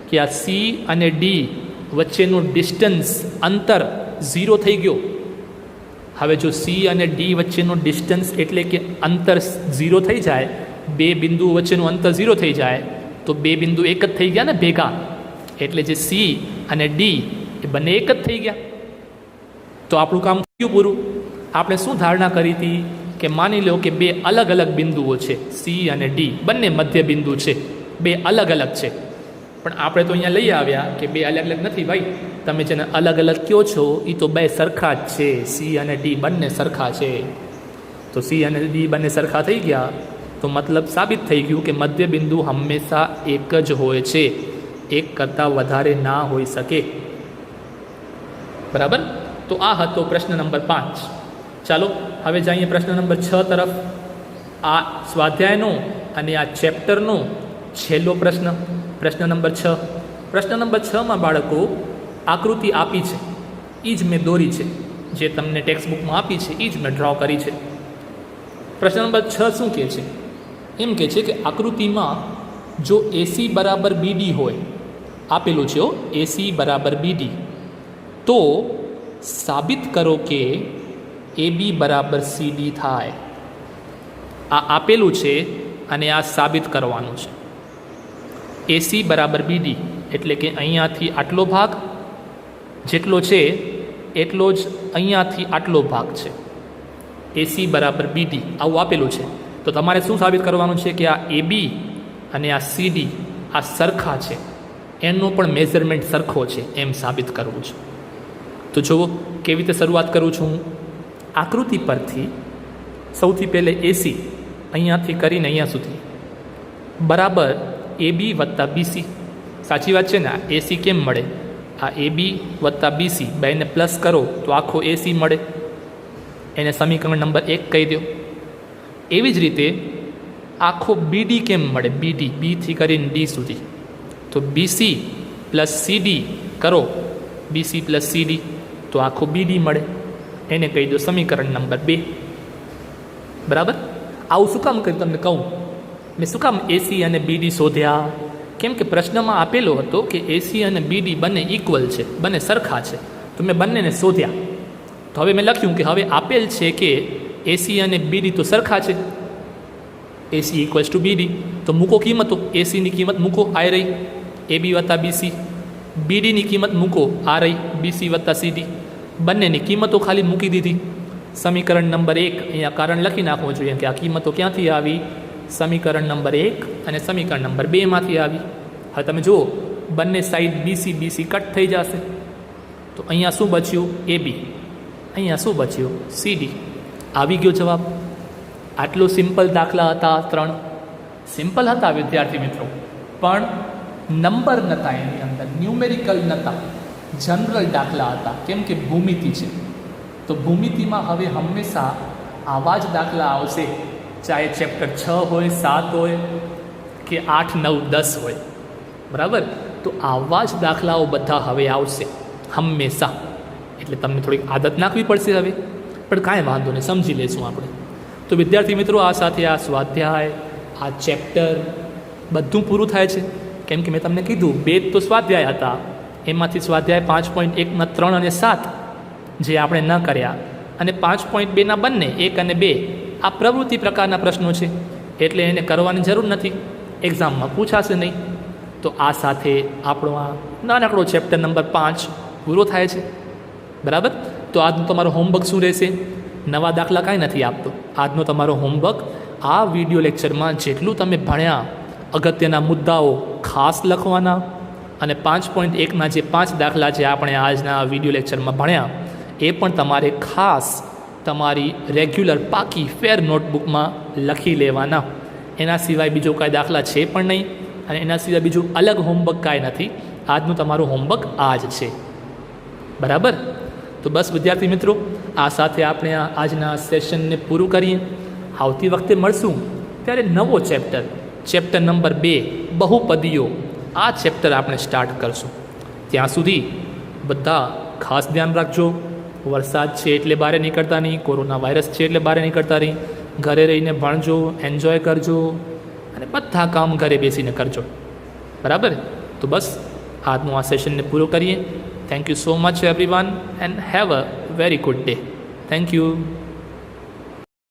કે આ C અને D વચ્ચેનું ડિસ્ટન્સ અંતર 0 થઈ ગયો. હવે જો C અને D વચ્ચેનું ડિસ્ટન્સ એટલે કે અંતર 0 થઈ જાય, બે બિંદુઓ વચ્ચેનું અંતર 0 થઈ જાય, તો બે બિંદુ એક જ થઈ ગયા ને ભેગા, એટલે જે C અને D એ બંને એક જ થઈ ગયા. તો આપણું કામ થયું પૂરું. આપણે શું ધારણા કરી હતી કે માની લો કે બે અલગ અલગ બિંદુઓ છે, C અને D બંને મધ્ય બિંદુ છે, બે અલગ અલગ છે. પણ આપણે તો અહીંયા લઈ આવ્યા કે બે અલગ અલગ નથી ભાઈ, તમે જેને અલગ અલગ કહો છો એ તો બે સરખા જ છે. C અને D બંને સરખા છે. તો C અને D બંને સરખા થઈ ગયા તો મતલબ સાબિત થઈ ગયું કે મધ્ય બિંદુ હંમેશા એક જ હોય છે, એક કરતાં વધારે ના હોઈ શકે. બરાબર. તો આ હતો પ્રશ્ન નંબર 5. ચાલો હવે જઈએ પ્રશ્ન નંબર 6 તરફ. આ સ્વાધ્યાયનો અને આ ચેપ્ટરનો છેલ્લો પ્રશ્ન, પ્રશ્ન નંબર 6. પ્રશ્ન નંબર 6માં બાળકો આકૃતિ આપી છે, એ જ મેં દોરી છે, જે તમને ટેક્સ્ટબુકમાં આપી છે એ જ મેં ડ્રો કરી છે. પ્રશ્ન નંબર 6 શું કહે છે? એમ કહે છે કે આકૃતિમાં જો AC બરાબર BD હોય, આપેલું છે AC બરાબર BD, તો સાબિત કરો કે AB બરાબર CD થાય. આ આપેલું છે અને આ સાબિત કરવાનું છે. AC બરાબર BD એટલે કે અહીંયાથી આટલો ભાગ જેટલો છે એટલો જ અહીંયાથી આટલો ભાગ છે. AC બરાબર BD આવું આપેલું છે. તો તમારે શું સાબિત કરવાનું છે કે આ AB અને આ CD આ સરખા છે, એનો પણ મેઝરમેન્ટ સરખો છે, એમ સાબિત કરવું છે. તો જુઓ કેવી રીતે શરૂઆત કરું છું. આકૃતિ પરથી સૌથી પહેલે AC અહીંયાથી કરીને અહીંયા સુધી બરાબર AB વત્તા BC. સાચી વાત છે ને? આ AC કેમ મળે? આ AB વત્તા BC બેને પ્લસ કરો તો આખો AC મળે. એને સમીકરણ નંબર 1 કહી દો. એવી જ રીતે આખો BD કેમ મળે? BD Bથી કરીને D સુધી, તો BC પ્લસ CD કરો, BC પ્લસ CD, તો આખો BD મળે. એને કહી દો સમીકરણ નંબર 2. બરાબર. આવું શું કામ કર્યું તમને કહું. મેં શું કામ AC અને BD શોધ્યા? કેમ કે પ્રશ્નમાં આપેલો હતો કે AC અને BD બંને ઇક્વલ છે, બંને સરખા છે, તો મેં બંનેને શોધ્યા. તો હવે મેં લખ્યું કે હવે આપેલ છે કે AC અને BD તો સરખા છે, AC ઇક્વલ્સ ટુ BD, તો મૂકો કિંમતો. ACની કિંમત મૂકો, આ રહી AB વત્તા BC, BDની કિંમત મૂકો, આ રહી BC વત્તા CD. બંનેની કિંમતો ખાલી મૂકી દીધી. સમીકરણ નંબર 1 અહીંયા કારણ લખી નાખવું જોઈએ કે આ કિંમતો ક્યાંથી આવી? સમીકરણ નંબર 1 અને સમીકરણ નંબર 2માંથી આવી. હવે તમે જુઓ બંને સાઈડ BC કટ થઈ જશે, તો અહીંયા શું બચ્યું? AB. અહીંયા શું બચ્યું? CD. આવી ગયો જવાબ. આટલો સિમ્પલ દાખલા હતા. 3 સિમ્પલ હતા વિદ્યાર્થી મિત્રો, પણ નંબર નહોતા એની અંદર, ન્યુમેરિકલ નહોતા, જનરલ દાખલા હતા. કેમ કે ભૂમિતિ છે, તો ભૂમિતિમાં હવે હંમેશા આવા જ દાખલા આવશે, ચાહે ચેપ્ટર 6 હોય, 7 હોય કે 8, 9, 10 હોય. બરાબર. તો આવા જ દાખલાઓ બધા હવે આવશે હંમેશા. એટલે તમને થોડીક આદત નાખવી પડશે હવે, પણ કાંઈ વાંધો નહીં, સમજી લઈશું આપણે. તો વિદ્યાર્થી મિત્રો, આ સાથે આ સ્વાધ્યાય, આ ચેપ્ટર બધું પૂરું થાય છે. કેમ કે મેં તમને કીધું 2 તો સ્વાધ્યાય હતા, એમાંથી સ્વાધ્યાય 5.1ના 3 અને 7 જે આપણે ન કર્યા, અને 5.2ના બંને 1 અને 2 આ પ્રવૃત્તિ પ્રકારના પ્રશ્નો છે, એટલે એને કરવાની જરૂર નથી, એક્ઝામમાં પૂછાશે નહીં. તો આ સાથે આપણો આ નાનકડો ચેપ્ટર નંબર 5 પૂરો થાય છે. બરાબર. તો આજનો તમારો હોમવર્ક શું રહેશે? નવા દાખલા કાંઈ નથી આપતો. આજનો તમારો હોમવર્ક આ વિડીયો લેક્ચરમાં જેટલું તમે ભણ્યા અગત્યના મુદ્દાઓ ખાસ લખવાના, અને 5.1ના જે 5 દાખલા છે આપણે આજના વિડીયો લેક્ચરમાં ભણ્યા એ પણ તમારે ખાસ તમારી રેગ્યુલર પાકી ફેર નોટબુકમાં લખી લેવાના. એના સિવાય બીજો કાંઈ દાખલા છે પણ નહીં, અને એના સિવાય બીજું અલગ હોમવર્ક કાંઈ નથી. આજનું તમારું હોમવર્ક આ જ છે. બરાબર. તો બસ વિદ્યાર્થી મિત્રો, આ સાથે આપણે આજના સેશનને પૂરું કરીએ. આવતી વખતે મળશું ત્યારે નવો ચેપ્ટર નંબર 2 બહુપદીઓ, આ ચેપ્ટર આપણે સ્ટાર્ટ કરશું. ત્યાં સુધી બધા ખાસ ધ્યાન રાખજો. વરસાદ છે એટલે બહાર નીકળતા નહીં, કોરોના વાયરસ છે એટલે બહાર નીકળતા નહીં, ઘરે રહીને ભણજો, એન્જોય કરજો. અને બધા કામ ઘરે બેસીને કરજો. બરાબર? તો બસ આજનું આ સેશનને પૂરો કરીએ. Thank you so much everyone and have a very good day. Thank you.